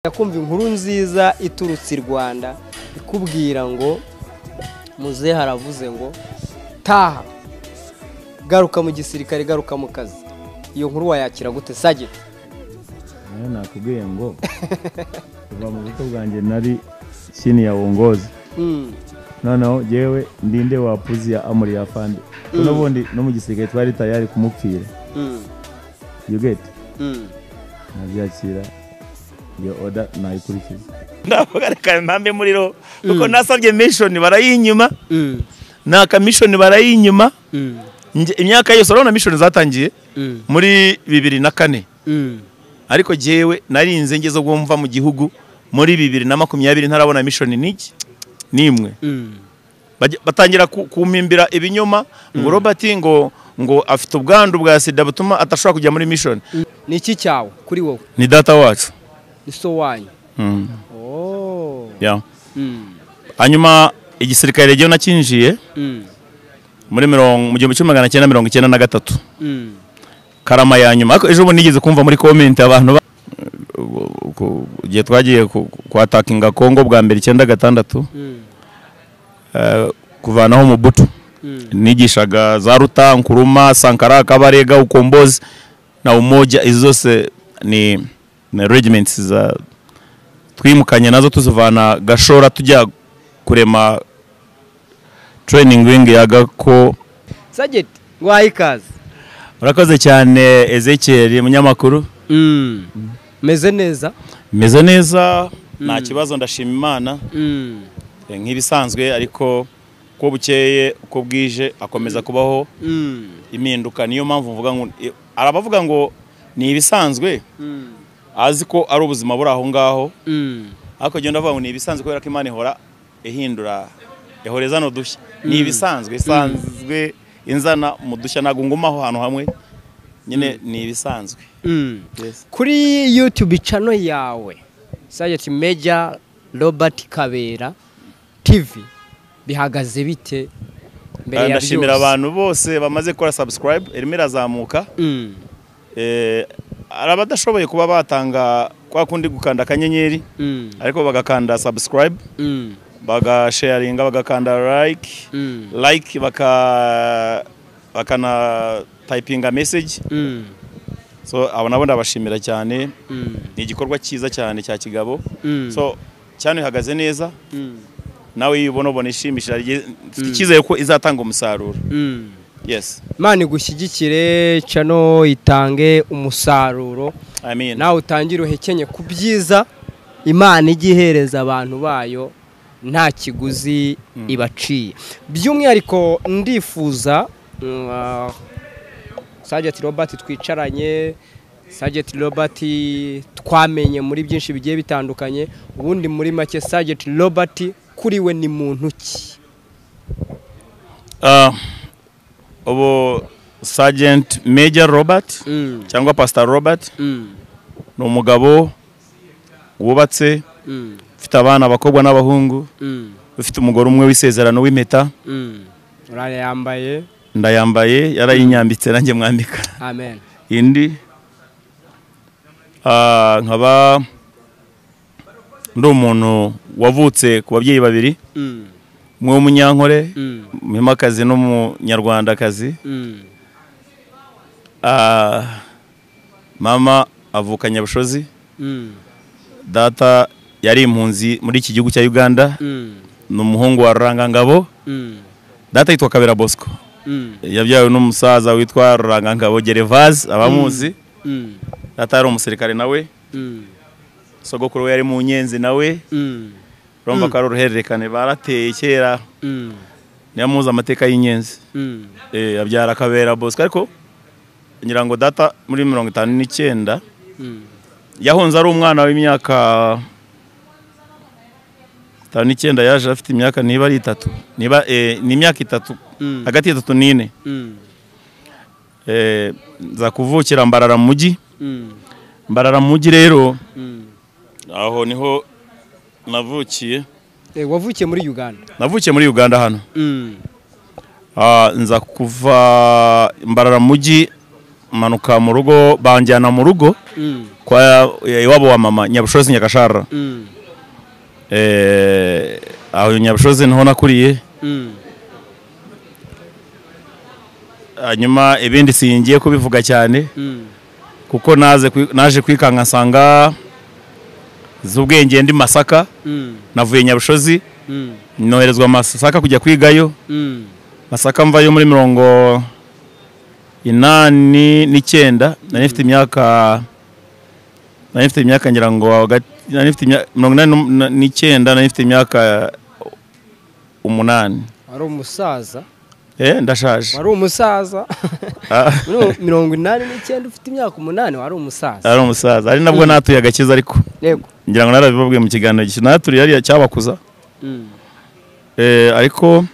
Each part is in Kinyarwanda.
Yakumva inkuru nziza iturutse i Rwanda ikubwira ngo muzehe haravuze ngo taha garuka mu gisirikare garuka mu kazi. Iyo nkuru wayakira gute Sage? Nakubwiye ngo kuva mu buto bwanjye nari chini ya uongozi. Noneho jewe ndinde wapuzi ya amuri ya fandi. Ubundi no mu gisirikare twari tayari kumupfira. You get? Nabyakira yo oda nayikurikiza. Ndavuga mpambe muriro kuko nasabye mission barayinyuma. Naka mission barayinyuma. Imyaka yose urabona mission zatangiye muri 2004. Ariko jewe narinze ngezo gwumva mu gihugu muri 2020 ntarabona mission niki nimwe. Batangira kumimbira ibinyoma ngo Robert ngo afite ubwandu bwa sida butuma atashobora kujya muri mission. Niki cyawo kuri wowe? Ni data wacu. Iso wanyu. Oh. Yeah. Hanyuma igisirikare ryo nakinjiye muri 1993. Karama ya nyuma ariko ejo nigeze kumva muri comment abantu giye twagiye kwatakinga Kongo bwa mbere 96 kuvanaho mu butu nigishaga za Ruta Nkuruma Sankara Kabarega Ukombozi na Umoja izose ni regiments za twimukanye nazo tuzivana Gashora tujya kurema training wing ya Gako. Sage ngwayikaze. Urakoze cyane Ezekiel munyamakuru. Meze neza? Meze neza nta kibazo ndashima Imana. Nk'ibisanzwe ariko ko bukeye uko bwije akomeza kubaho impinduka. Niyo mpamvu mvuga ngo arabavuga ngo ni ibisanzwe azi ko ari ubuzima buri aho ngaho ariko genda avuga ngo ni ibisanzwe kubera ko Imana ihora ihindura ihoreza no dushya. Ni ibisanzwe isanzwe inzana mu dushya nagungumaho hano hamwe nyine ni ibisanzwe. Yes. Kuri YouTube channel yawe Sage Major Robert Kabera TV bihagaze bite mbere ya byose? Ndashimira abantu bose bamaze gukora subscribe irimo irazamuka. Arabadashoboye kuba batanga kwa kundi gukanda kanyenyeri ariko bagakanda subscribe bagasharinga bagakanda like bakana typing a message. So abona ndabashimira cyane. Ni igikorwa cyiza cyane cya kigabo. So cyane ihagaze neza. Nawe yibona ishimishira ikizeye ko izatanga umusaruro. Yes. Imana igushyigikire cano itange umusaruro. Amen. Nawe utangire uhekenye ku byiza Imana igihereza abantu bayo nta kiguzi ibaciye. By'umwihariko ndifuza Sage Robert twicaranye, Sage Robert twamenye muri byinshi bigiye bitandukanye. Ubundi muri make Sage Robert kuri we ni muntu ki? Obo Sergeant Major Robert cyangwa Pastor Robert no umugabo wubatse ufite abana abakobwa n'abahungu ufite umugore umwe w'isezerano w'impeta. Urayambaye? Ndayambaye yarayinyambitse nanjye mwambika. Amen. Indi nkaba ndi umuntu wavutse ku babyeyi babiri. Mwe umunyankore mumakazi no munyarwandakazi. Mama avuka Nyabushozi. Data yari impunzi muri iki gihugu cya Uganda. N'umuhungu wa Rurangangabo. Data yitwa Kabera Bosco. Yabyawe n'umusaza witwa Rurangangabo Gervase abamuzi. Data yari umusirikare nawe. Sogokuru yari mu Nyenzi nawe. Romba karuhererekane barateye kera. Nyamuza amateka y'Inyenzi. Yabyara Kabera Bosco ariko nyirango data muri 59 yahonze ari umwana w'imyaka 59 yaje afite imyaka niba ari 3 niba ni imyaka 3 hagati ya 3 n'4 za kuvukira Mbarara mu mujyi. Mbarara mu mujyi rero aho niho navukiye. Wavukiye muri Uganda? Navukiye muri Uganda hano. Nza kuva Mbarara mu mujyi manuka mu rugo banjyana mu rugo kwa iwabo wa mama Nyabushozi Nyagashara aho Nyabushozi niho nakuriye hanyuma ibindi singiye kubivuga cyane kuko naje kwikanga nsanga z'ubwenge ndi Masaka navuye Nyabushozi noherezwa Masaka kujya kwigayo Masaka mvayo muri 89 nari mfite imyaka ngira ngo nari mfite 89 nari mfite imyaka 8 ari umusaza ndashaje wari umusaza 89 ufite imyaka 8 wari umusaza ari umusaza ari nabwo natuye agakiza ariko yego ngira ngo narabibabwiye mu kiganiro gishinaturiye ari cyabakuza ariko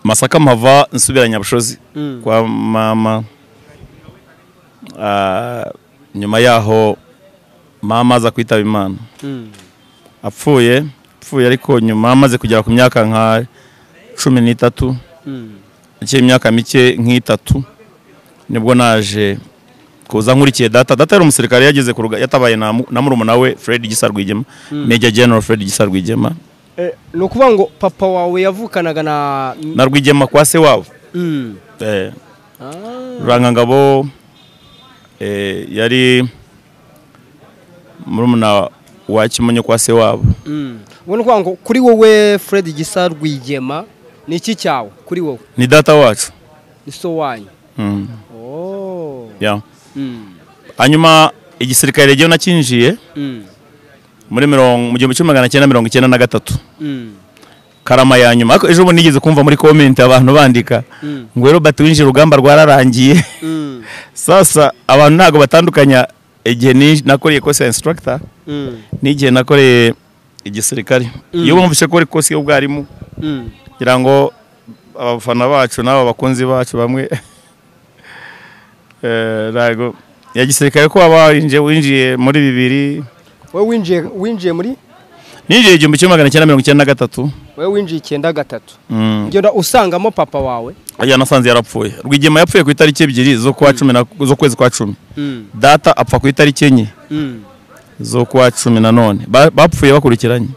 Masaka mpava nsubira Nyabushozi kwa mama nyuma yaho mama aza kwitaba Imana apfuye ariko nyuma amaze kugera ku myaka nka 13 imyaka mike nk'itatu nibwo naje kuza nkurikiye data yari umusirikare yageze ku ruga yatabaye na murumuna we Fred Gisa Rwigema Major General Fred Gisa Rwigema no kuvuga ngo papa wawe yavukanaga na Rwigema kwa se wabo Rurangangabo yari murumuna wa Kimonyo kwa se wabo ubona kuvuga ngo kuri wowe Fred Gisa Rwigema ni iki cyawe kuri wowe ni data wacu ni so wanyu hanyuma igisirikare ryo nakinjiye muri 1993 Karama ya nyuma ejo bo nigeze kumva muri comment abantu bandika ngo Robert winjira urugamba rwararangiye sasa abantu ntago batandukanya igihe nakoriye course instructor n'igihe nakoreye igisirikare iyo bumvise ko ari course y'ubwarimu kugira ngo abafana bacu n'aba bakunzi bacu bamwe rago ya gisirikare ko winjiye muri 2 wewe winjiye muri ninjiye 1993 wewe winjiye 93 ngenda usangamo papa wawe nasanze yarapfuye Rwigema yapfuye ku itariki 2 zo kwa 10 zo kwezi kwa 10 data apfa ku itariki 4 zo kwa 10 nanone bapfuye bakurikiranye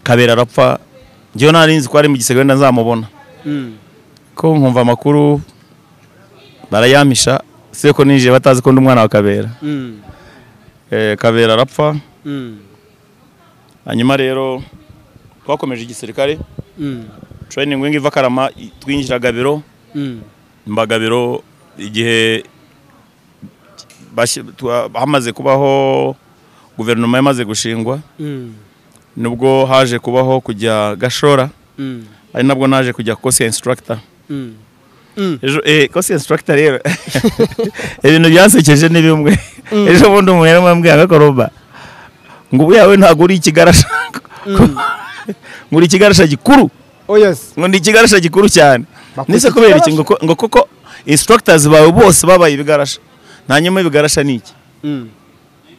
Kabera arapfa ngiyo narinzi ko ari mu gisegwe nzamubona ko nkumva amakuru barayamisha seko ninjiye batazi ko ndi umwana wa Kabera Kabera arapfa hanyuma rero twakomeje igisirikare training wingi iva Karama twinjira Gabiro Mbagabiro igihe hamaze kubaho guverinoma yamaze gushingwa nubwo haje kubaho kujya Gashora ari nabwo naje kujya course instructor ejo course instructor rero ibintu byansekeje ni bimwe ejo bundi umuntu mwambwiye agakoroba ngo yawe ntago uri ikigarasha nguri ikigarasha gikuru ngo ndi ikigarasha gikuru cyane nise kubera iki ngo koko instructors bawe bose babaye ibigarasha nta nyuma ibigarasha niki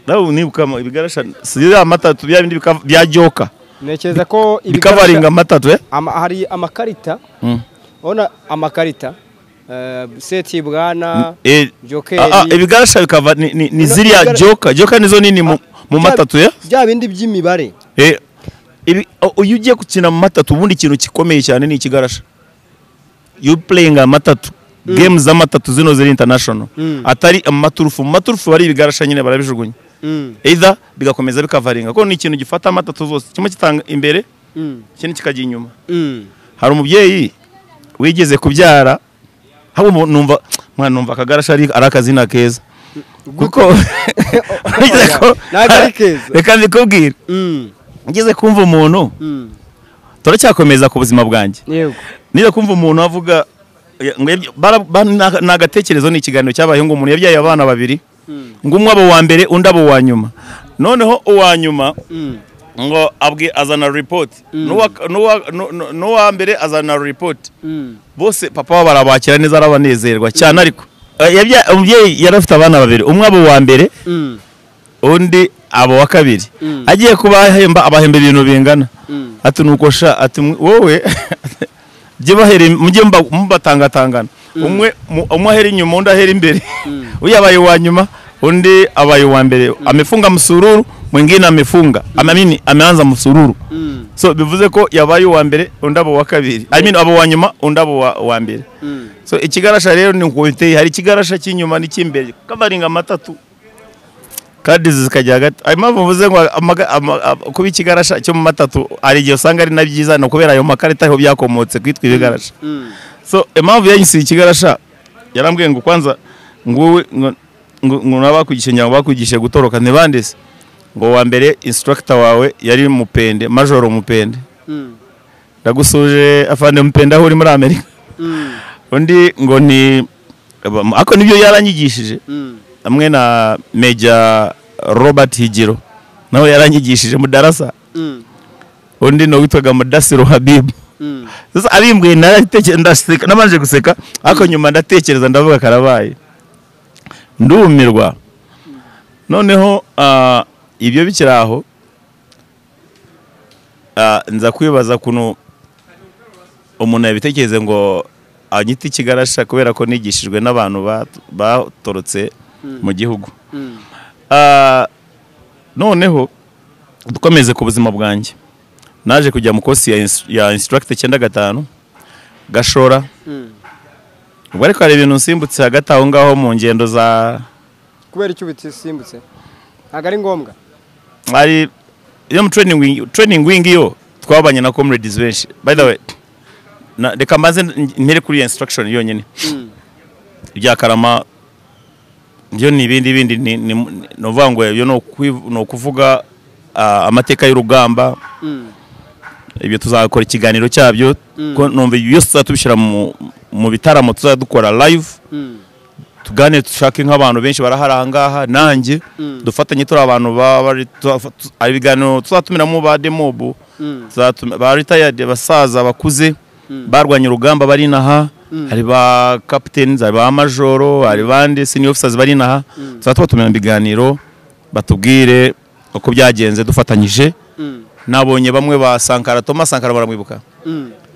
nawe nibuka ibigarasha siriya amatatu bya bindi bya joka nekeza ko ibikavaringa amatatu hari amakarita ona amakarita seti bwana jokeri ibigarasha bikava ni ziriya joka nizo nini mu matatu bya bindi by'imibare uyu ugiye gukina mu matatu ubundi ikintu gikomeye cyane ni ikigarasha you playing amatatu games z'amatatu zino ziri international atari amaturufu bari ibigarasha nyine barabijugunya either bigakomeza bikavaringa ko ni ikintu gifata amatatu zose kimwe kitanga imbere ikindi kikajya inyuma hari umubyeyi wigeze kubyara habo numva akagarasha ari akazina keza kuko reka mbikubwire ngeze kumva umuntu turacyakomeza ku buzima bwanjye niba kumva umuntu avuga nagatekerezo ni ikiganiro cyabaye ngo umuntu yabyaye abana babiri ngo umwe abo wa mbere undi abo wa nyuma noneho uwa nyuma ngo azana report n'uwa mbere azana report bose papa barabakira neza arabanezerwa cyane ariko umubyeyi yarafite abana babiri umwe abo wa mbere undi abo wa kabiri agiye kubahemba abahemba ibintu bingana ati nuko sha ati wowe mujye mubatangatangana umwe ahera inyuma undi ahera imbere uyu abaye wa nyuma undi abaye wa mbere amefunga msururu mwingine amefunga ameanza msururu so bivuze ko yabaye wa mbere undi abo wa kabiri abo wa nyuma undi abo wa mbere so ikigarasha rero ni kwiteye hari ikigarasha cy'inyuma n'ikimbere kavaringa matatu kandi zikajya hagati ayo mpamvu mvuze ngo kuba ikigarasha cyo mu matatu ari igihe usanga ari nabyiza no kubera ayo makarita aho byakomotse kwitwa ibigarasha so impamvu yanyise ikigarasha yarambwiye ngo kwanza ngo nabakwigisha nyangwa bakwigisha gutoroka ntibandese ngo wa mbere instructor wawe yari Mupende Major Mupende ndagusuje afande Mupende aho uri muri Amerika undi ngo ni ako nibyo yaranyigishije amwe na Major Robert Higiro nawe yaranyigishije mu darasa undi no witwaga Mudasiru Habib sasa abimbwe ndaseka nabanje guseka ako nyuma ndatekereza ndavuga karabaye ndumirwa noneho ibyo bikiraho nza kwibaza kuno umuntu yabitekereze ngo anyita ikigarasha kubera ko nigishijwe n'abantu batorotse mu gihugu noneho dukomeze ku buzima bwanjye naje kujya mu kosi ya instructor 95 Gashora ubwo ariko hari ibintu nsimbutse hagati aho ngaho mu ngendo za kubera icyo bitisimbutse ntago ari ngombwa ari iyo mu training wing yo twabanye na comrades benshi by the way reka mbaze mpere kuri instruction yonyine ibya Karama byo ni ibindi no vangwe yo no kuvuga amateka y'urugamba ibyo tuzakora ikiganiro cyabyo ko numva yose tuzatubishira mu bitaramo tuzadukora live tugane tushake nk'abantu benshi baraharangaha nanjye dufatanye turi abantu ari biganiro tuzatumira mu ba demobu ba retired basaza bakuze barwanya urugamba bari naha hari ba captains hari ba majoro hari bande senior officers bari naha tuzatubatumira biganiro batubwire uko byagenze dufatanyije nabonye bamwe ba Sankara Thomas Sankara baramwibuka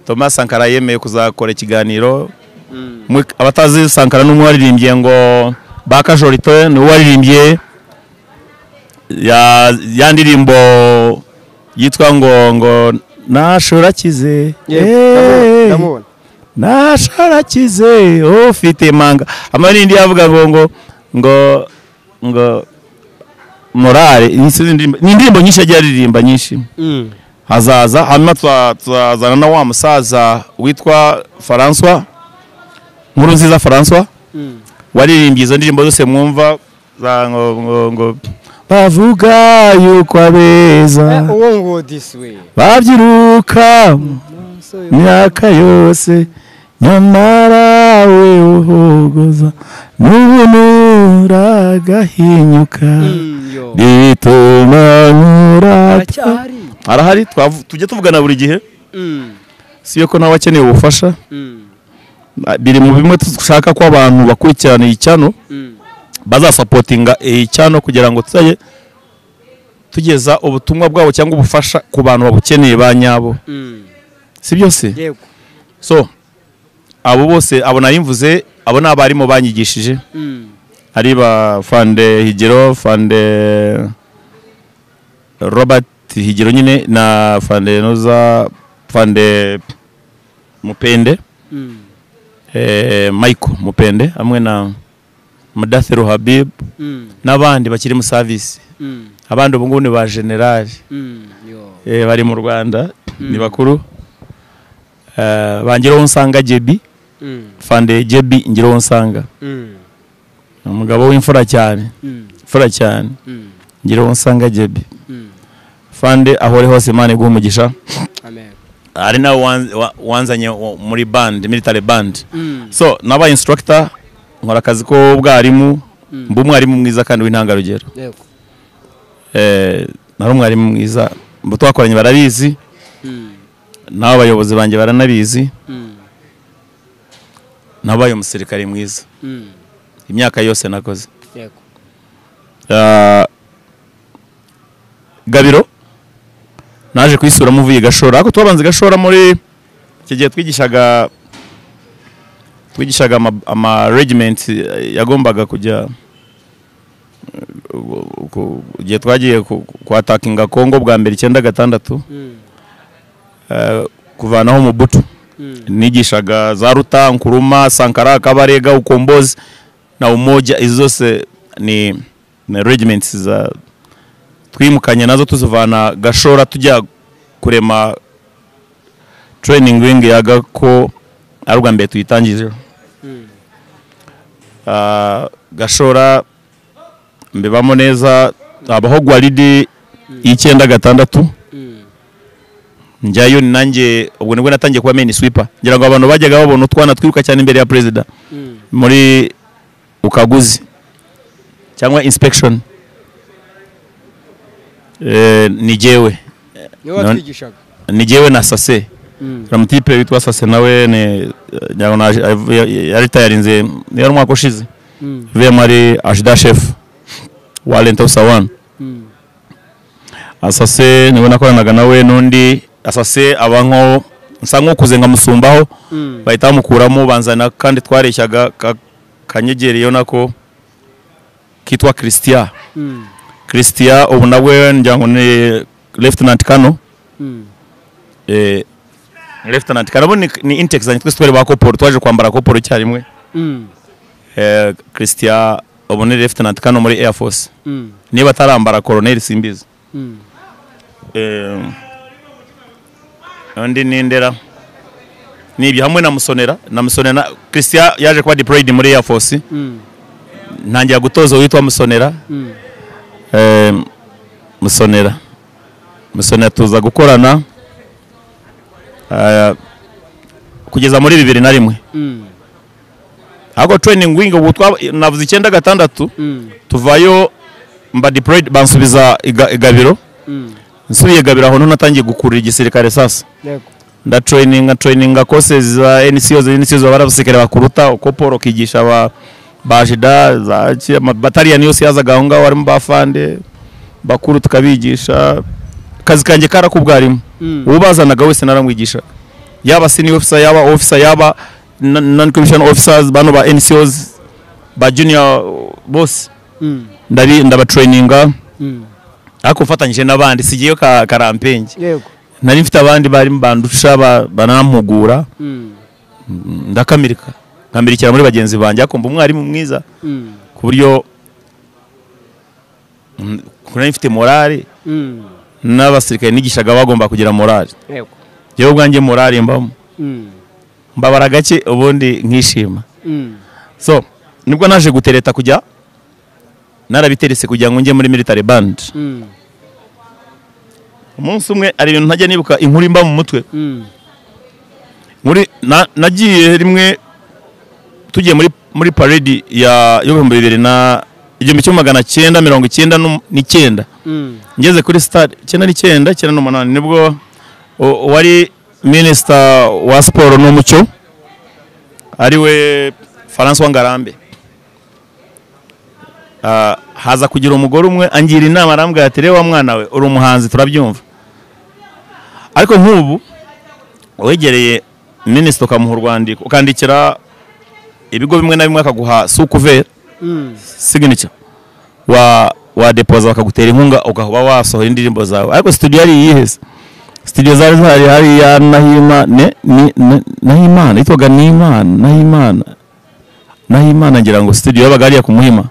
Thomas Sankara yemeye kuzakora ikiganiro abatazi Sankara n'umwe waririmbye ngo bakajorito ni waririmbye ya ndirimbo yitwa ngo nashorakize nashorakize ufite manga amarindi yavuga ngo morale ni indirimbo nyinshi agiye aririmba nyinshi hazaza hanyuma tuzazana na wa musaza witwa François Nkurunziza François waririmbye izo ndirimbo zose mwumva ngo bavuga yuko abeza uwo ngo this way babyiruka myaka yose nyamara we uhogoza n'ubunura gahinyuka bituma nkurata arahari tujye tuvugana buri gihe siyo ko nawe akeneye ubufasha biri mu bimwe dushaka ko abantu bakurikirana icyano bazasapotinga icyano kugira ngo tuzaye tugeza ubutumwa bwabo cyangwa ubufasha ku bantu babukeneye ba nyabo si byose yego so abo bose abo narimvuze abo nabarimo banyigishije ari ba Fande Higiro Fande Robert Higiro nyine na Fande Noza Fande Mupende Michael Mupende hamwe na Mudasiru Habib n'abandi bakiri mu service abandi ubu ngubu ni ba general bari mu Rwanda ni bakuru bangiraho nsanga Jebi Fande Jebi ngiraho nsanga umugabo w'imfura cyane ngiraho nsanga Jebi Fande ahore hose Imana iguha umugisha amen ari na wanzanye muri band military band so naba instructor nkora akazi ko bwarimu mbumwarimu mwiza kandi w'intangarugero yego nari umwarimu mwiza mbo twakoranye barabizi naho abayobozi banjye baranabizi nabaye umusirikare mwiza imyaka yose nakoze yego Gabiro naje kwisura muvuye Gashora ako twabanze Gashora muri iki gihe twigishaga twigishaga ama regiment yagombaga kujya igihe twagiye kwatakinga Kongo bwa mbere 96 kuvanaho Mobutu. Nigishaga za Ruta, Nkuruma, Sankara, Kabarega, Ukombozi na Umoja. Izo zose ni regiments za twimukanye nazo tuzivana Gashora tujya kurema training wing yaga ko arubwa mbere tuyitangije. Gashora mbebamo neza abaho Gwalidi 96 njyayo nanjye ubwo nibwo natangiye kuba main sweeper ngira ngo abantu bajyaga babona utwana twiruka cyane imbere ya president muri ukaguzi cyangwa inspection nijewe nijewe na Sase ramutipe witwa Sase nawe ne yari tayarinze yari umwaka ushize vuye muri ajda chef wa Lenta Usawan Asase niwe nakoranaga nawe nundi Asase abanko nsango kuze nkamusumbaho bahita mukuramo banzana kandi twareshyaga kanyegereyo nako kitwa Christian ubu nawe njyango ni Lieutenant Kano Lieutenant Kano ni intex zanye twese twari ba koporo twaje kwambara koporo cyarimwe Christian ubu ni Lieutenant Kano muri Air Force niba tarambara Colonel simbizi andi nindera nibyo hamwe na Musonera Christian yaje kwa deployed muri Air Force ntangiye gutoza witwa Musonera Musonera tuza gukorana kugeza muri 2001 ago training wing ubu navuze 96 tuvayo mba deployed bansubiza igabiro nsubiye gabiro aho natangiye gukurira igisirikare sasa nda training courses za NCOs barabasikere bakuruta uko Paul kigisha bajida za battalion yose yazaga aho ngaho warimo bafande bakuru tukabigisha kazi kanje karakubwarimu ubazanaga wese naramwigisha yaba senior officer yaba officer yaba non commissioned officers bano ba NCOs ba junior boss ndaba traininga ako fatanyije nabandi sigiye karampenge yego nari mfite abandi bari mbandusha banampugura ndakamirika nkamirikira muri bagenzi banje akomba umwarimu mwiza ku buryo kuna mfite morale n'abasirikare nigishaga bagomba kugira morale yego yewe bwanjye morale mbamo mbabara gake ubundi nkishima so nibwo naje gutereta kujya narabiteretse kugira ngo nge muri military band umunsi umwe ari ibintu ntajya nibuka inkuru imba mu mutwe muri nagiye rimwe tugiye muri parade ya 1999 ngeze kuri stade 1998 nibwo wari minister wa sport n'umucyo ariwe François Ngarambe haza kugira umugore umwe angira inama arambwa ati rewa mwana we uri umuhanzi turabyumva ariko nk'ubu wegereye minister kamuha Rwandiko ukandikira ibigo bimwe na bimwe akaguha sukuvera signature wa deposa bakagutera inkunga ugahuba wasohora indirimbo zawe ariko studio yari yihese studio zari hari ya Nahimana itwaga Nahimana ngira ngo studio yabaga ari ya kumuhima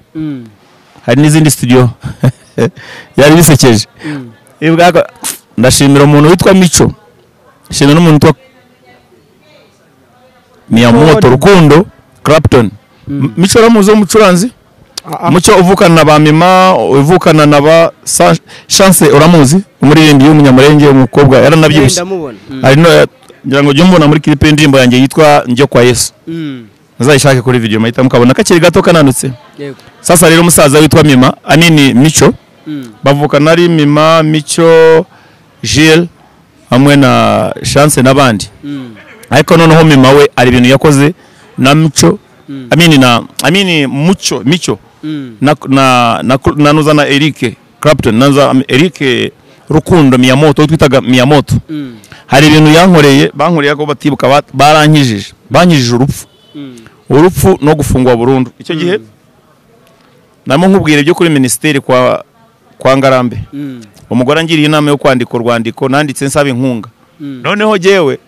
hari n'izindi studio yari bisekeje ibwako ndashimira umuntu witwa Mico shimira n'umuntu witwa Miyamoto Rukundo Clapton Mico ramuzo umucuranzi Mucyo uvukana na bamima uvukana na ba Chance uramuzi umuririmbyi w'umunyamurenge umukobwa yaranabyibushye ari no ngira ngo jyumbona muri clip y'indirimbo yanjye yitwa Njyo kwa Yesu nazayishake kuri video mahita mukabona kakiri gato kananutse yego sasa rero umusaza witwa Mima anini Mico bavukana ari Mima Mico Gilles hamwe na Chance nabandi ariko noneho Mima we ari ibintu yakoze na Mico amini Mucho Mico na nuzana Eric Clapton naza Eric Rukundo Miyamoto twitaga Miyamoto hari ibintu yankoreye bankoreye ko batibuka barankijije urupfu urupfu no gufungwa burundu. Icyo gihe namo nkubwira ibyo kuri ministeri kwa Ngarambe, umugore angiriye inama yo kwandika urwandiko, nanditse nsaba inkunga. Noneho jewe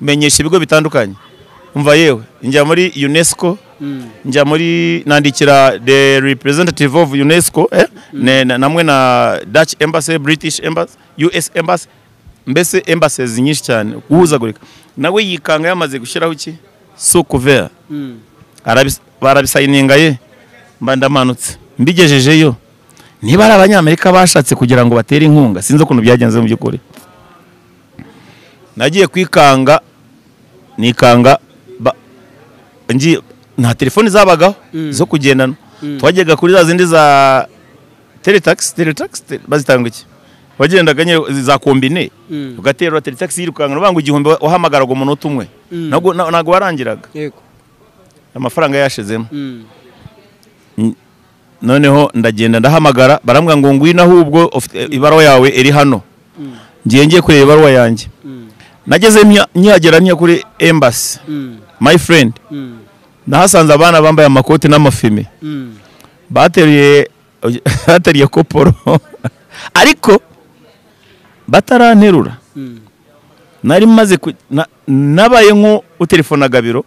menyesha ibigo bitandukanye, umva yewe njya muri UNESCO, njya muri nandikira the representative of UNESCO, namwe na Dutch embassy, British embassy, US embassy, mbese embassies nyinshi cyane guhuzagurika. Nawe yikanga yamaze gushyiraho iki so couvert, barabisayininga ye, mba ndamanutse mbigejejeyo. Niba ari abanyamerika bashatse kugira ngo batere inkunga, sinzi ukuntu byagenze mu by'ukuri. Nagiye kwikanga, nikanga nta telefoni zabagaho zo kugendana. Twajyaga kuri za zindi za teletax bazitanga iki, wagendaga nye za kombine ugaterura teletax yirukanga nubanga igihumbi wahamagaraga umunota umwe, nago warangiraga yego amafaranga yashizemo. Noneho ndagenda ndahamagara, barambwa ngo ngwina ahubwo ibaruwa yawe iri hano. Ngiye kureba ibaruwa yanjye, nageze nyagera kuri embassy, my friend, nahasanze abana bambaye amakoti n'amafime, bateriye koporo ariko bataranterura. Nari maze nabaye nko utelefona gabiro,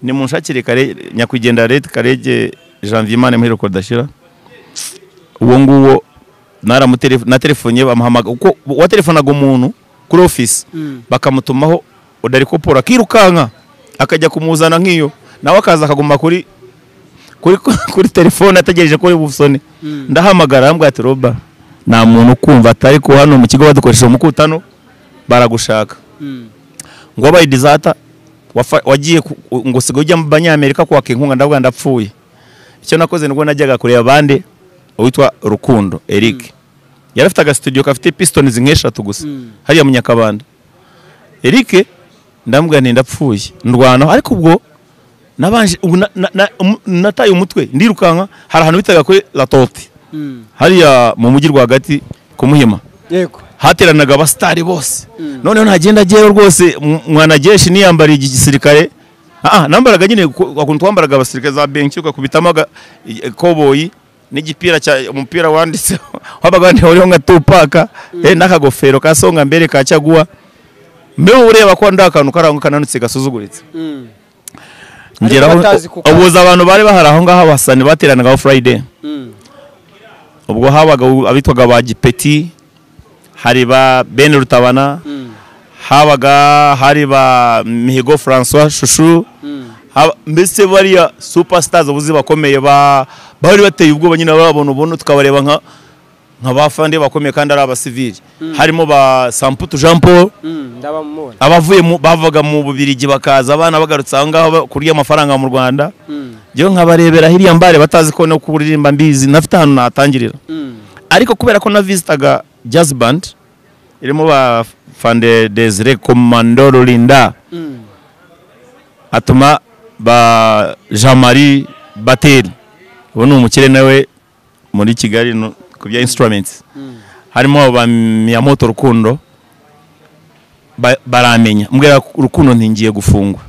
ni munshakire kare nyakugenda Red Karege Janvier Mane muri Kodashira. Uwo nguwo na telefone bamuhamaga uko wa telefonaga umuntu kuri office, bakamutumaho udari kopora kirukanka akajya kumuzana nk'iyo, nawe akaza akaguma kuri telefone ategereje kuri busone. Ndahamagara ambwa ati Roba, nta muntu kumva atari ko hano mu kigo badukoresha umukutano baragushaka. Ngo abaye dizata wagiye ngo sigo ujya mu banyamerika kwaka inkunga, ndavuga ndapfuye. Icyo nakoze nubwo najyaga kureba bande witwa Rukundo Eric, yarafite aga studio kafite pistons nk'eshatu gusa hariya mu Nyakabanda. Eric ndambwa nti ndapfuye ndwana, ariko ubwo nabanje nataye umutwe ndirukanka. Hari ahantu bitaga kuri La Tote hariya mu mujyi rwagati ku Muhima, yego hateranaga abastari bose. Noneho ntagenda agero rwose mwanajeshi niyambara igisirikare, nambaraga nyine wakuntu twambaraga abasirikare za benki ukakubitamaga koboyi n'igipira cya umupira wanditse wabaga ndiho nka Tupac n'akagofero ka songa mbere ka Cyaguwa. Mbeho ureba ko ndakantu karango kananutse gasuzuguritse. Ngeraho ubuza abantu bari bahara aho ngaho abasani bateranaga Friday. Ubwo habaga abitwaga ba Gipeti, hari ba Ben Rutabana, hari ba Mihigo François Chouchou, mbese bariya superstars ubuzi bakomeye bari bateye ubwoba nyine babona tukabareba nka bafande bakomeye kandi ari abasivili. Harimo ba Samputu Jean Paul, abavuye bavaga mu Bubirigi bakaza abana bagarutse aho ngaho kurya amafaranga mu Rwanda. Jewe nkabarebera hiriya mbare batazi ko no kuririmba mbizi, nafite hano natangirira. Ariko kubera ko na visitaga jazz band irimo ba Fande Desire Commando Linda, atuma ba Jean-Marie Bateri, ubu ni umukire nawe muri Kigali ku bya instruments. Harimo ba Miyamoto Rukundo, baramenya mbwira Rukundo ntingiye gufungwa.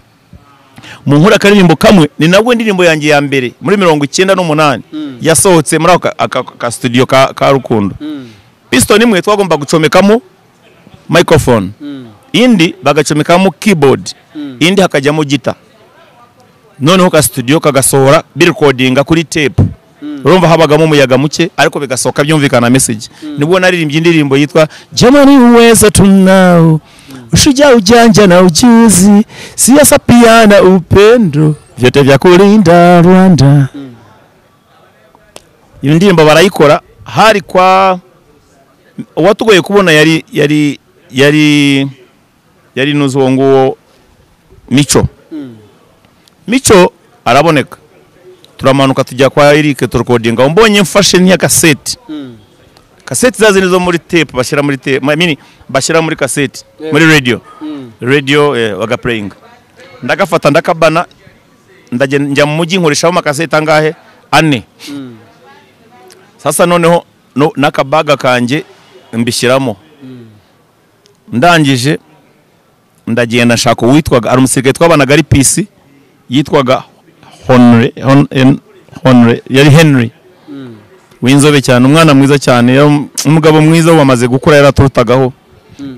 Mu nkora karirimbo kamwe ni nabwo indirimbo yanjye ya mbere muri 98 yasohotse muri aka studio ka Rukundo. Piston imwe twagomba gucomekamo microphone, indi bagacomekamo keyboard, indi hakajyamo guitar. Noneho ka studio kagasohora recordinga kuri tape. Urumva habagamo umuyaga muke ariko bigasoka byumvikana message. Nibwo naririmbye indirimbo yitwa Jamani uweza tunao ushujaa ujanja na ujuzi, siasa pia na upendo, vyote vya kulinda Rwanda. Iyo ndirimbo barayikora hari kwa watugoye kubona yari nuzo nguwo Mico araboneka. Turamanuka tujya kwa Eric turekodinga, mbonye mfashe ntiya cassette. Cassette zazi nizo muri tape bashira muri tape, bashira muri cassette muri radio waga playing. Ndagafata ndakabana njya mu mujyi nkoresha mu cassette angahe 4. Sasa noneho nakabaga kanje mbishyiramo. Ndangije ndagenda nshaka uwitwaga ari umusirikare twabanaga ari PC yitwaga Henry yari Henry w'inzobe cyane, umwana mwiza cyane, umugabo mwiza wamaze gukura, yaraturutagaho.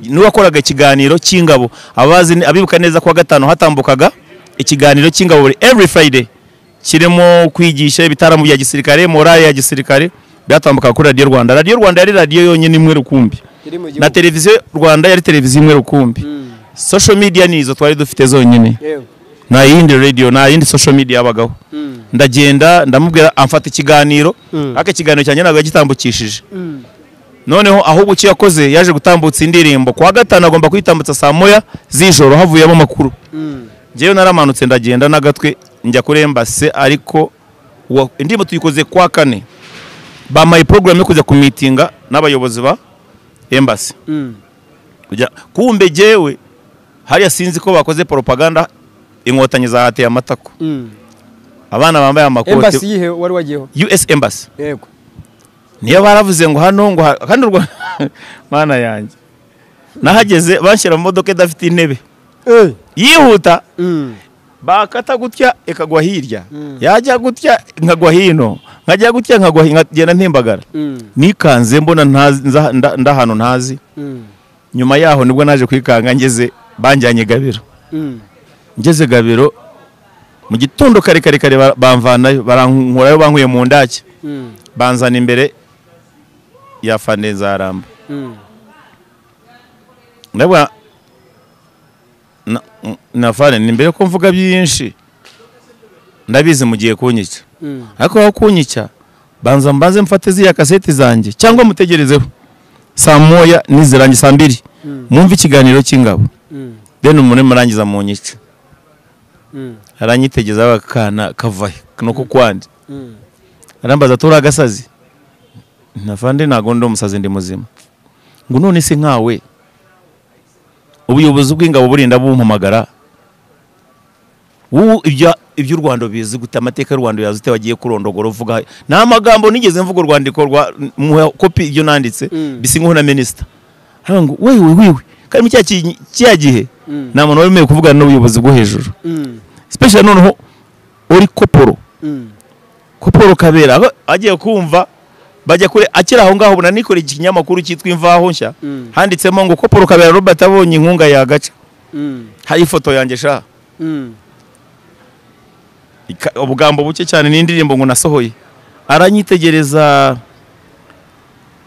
Niwe wakoraga ikiganiro cy'ingabo. Abibuka neza kwa gatano hatambukaga ikiganiro cy'ingabo every Friday, kirimo kwigisha ibitaramo bya gisirikare, morale ya gisirikare, byatambukaga kuri Radio Rwanda. Radio Rwanda yari radio yonyine imwe rukumbi, na televiziyo Rwanda yari televiziyo imwe rukumbi. Social media nizo twari dufite zonyine, nta yindi radio, nta yindi social media yabagaho. Ndagenda ndamubwira amfata ikiganiro, aka kiganiro cyane ntabwo yagitambukishije. Noneho ahubwo cyo yakoze yaje gutambutsa indirimbo kwa gatanu, agomba kwitambutsa saa moya z'ijoro havuyemo amakuru. Ngewe naramanutse ndagenda nagatwe njya kuri embassy, ariko indirimbo tuyikoze kwa kane, bamaye program yo kujya ku meetinga n'abayobozi ba embassy. Kumbe jewe hariya sinzi ko bakoze propaganda, inkotanyi zahateye amatako. Abana bambaye amakoti. Embassy yihe wari wagiyeho? US Embassy. Yego. Niyo baravuze ngo hano ngo kandi mana yanjye nahageze banshyira mu modoka idafite intebe yihuta, bakata gutya ikagwa hirya, yajya gutya nkagwa hino, nkajya gutya nkagwa nkagenda ntimbagara, nikanze mbona ndahano ntazi. Nyuma yaho nibwo naje kwikanga, ngeze banjyanye Gabiro. Ngeze Gabiro mu gitondo kare bamvanayo, barankurayo, bankuye mu ndake, banzana imbere ya Fande Nzaramba. Ndabwa na Fande nimbere ko mvuga byinshi, ndabizi mugiye kunyica, ariko aho kunyica mbanze mfate ziya kaseti zanjye, cyangwa mutegerezeho saa moya nizirangi saa 2 mwumva ikiganiro cy'ingabo, then umuntu murangiza mu nyica. Aranyitegeza bakana kavahe nuko kwandi, arambaza tura agasazi. Na Fande ntago ndo umusazi, ndi muzima. Ngo none se nkawe ubuyobozi bw'ingabo burinda bumpamagara, ibyo Rwanda bizi gute, amateka y'u Rwanda yazute wagiye kurondogora uvuga nta magambo nigeze mvuga urwandiko rwa kopi ibyo nanditse bisingo na minister. Ngo wewe kandi mu cya gihe nta muntu wemeye kuvugana n'ubuyobozi bwo hejuru, especially noneho uri koporo Kabera agiye kumva bajya kure akira aho ngaho. Buna nikore ikinyamakuru cyitwa Imvaho Nshya, handitsemo ngo Koporo Kabera Robert abonye inkunga yagaca, hari ifoto yanjye sha, ubugambo buke cyane n'indirimbo ngo nasohoye. Aranyitegereza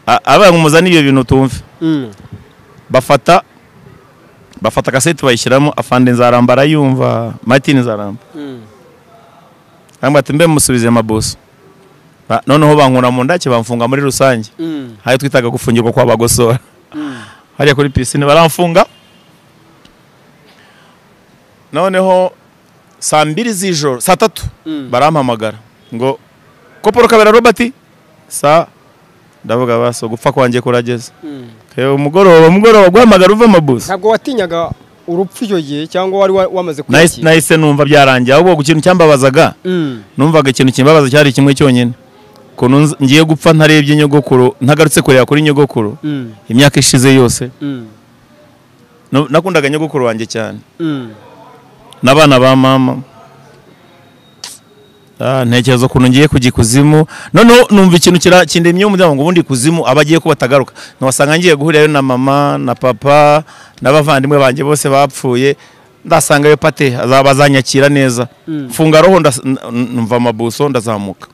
abamuzana ibyo bintu tumve, bafata kaseti bayishyiramo. Afande Nzaramba yumva, Martin Nzaramba ati mbe musubize amaboso. Noneho bankura mu ndake bamfunga muri rusange, hari twitaga gufungirwa kwa Bagosora, hariya kuri pisine baramfunga. Noneho saa 2 z'ijoro, saa 3 barampamagara ngo Koporo Kabera Robert ndavuga baso gupfa kwanjye kurageze. Umugoroba guhamagara uva amaboso. Ntabwo watinyaga urupfu icyo gihe cyangwa wari wamaze kwakira? Nahise numva byarangiye, ahubwo ikintu cyambabazaga, numvaga ikintu kimbabaza cyari kimwe cyonyine, ko ngiye gupfa ntarebye nyogokuru, ntagarutse kureba kuri nyogokuru imyaka ishize yose. Nakundaga nyogokuru wanjye cyane, n'abana ba mama. Ntekereza ukuntu ngiye kugikuzimu, noneho numva ikintu kindemye umuryango ngo ubundi kuzimu abagiye ko batagaruka. Nwasanga ngiye guhurirayo na mama na papa n'abavandimwe banjye bose bapfuye, ndasanga yo pate azabazanyakira neza. Mfunga roho numva amabuso ndazamuka.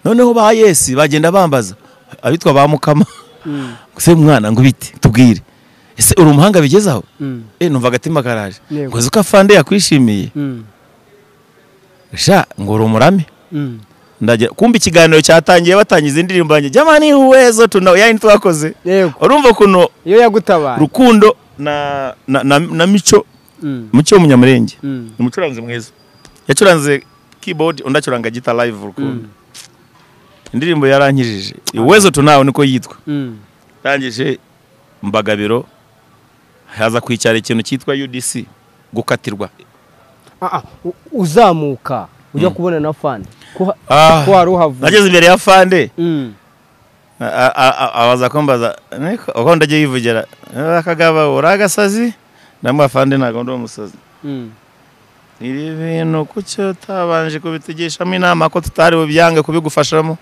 Noneho ba Yesi bagenda bambaza abitwa ba Mukama, se mwana ngo biti tubwire, ese uri umuhanga bigezaho? Numva agatima karaje, ngo zuka Fande yakwishimiye sha ngo rumurame. Ndagira kumba ikiganiro cyatangiye, batangiza indirimbo yanjye jamani uwezo tunao yani twakoze. Urumva kuno iyo yagutabara Rukundo na Mico, Mucyo Munyamurenge, umucuranzi mwiza, yacuranze keyboard, undacuranga guitar live. Rukundo indirimbo yarankijije, uwezo tunao niko yitwa. Tangije Mbagabiro, haza kwicara ikintu cyitwa UDC gukatirwa. Uzamuka ujya kubona na Fande ko wari uhavuye. Nageze imbere ya Fande, abaza kumbaza uko ndagiye yivugira, akagaba uragasazi, namwe Fande ntago ndo umusazi. iri bintu kucyo tabanje kubitugishamo inama ko tutari bubyange kubigufashamo.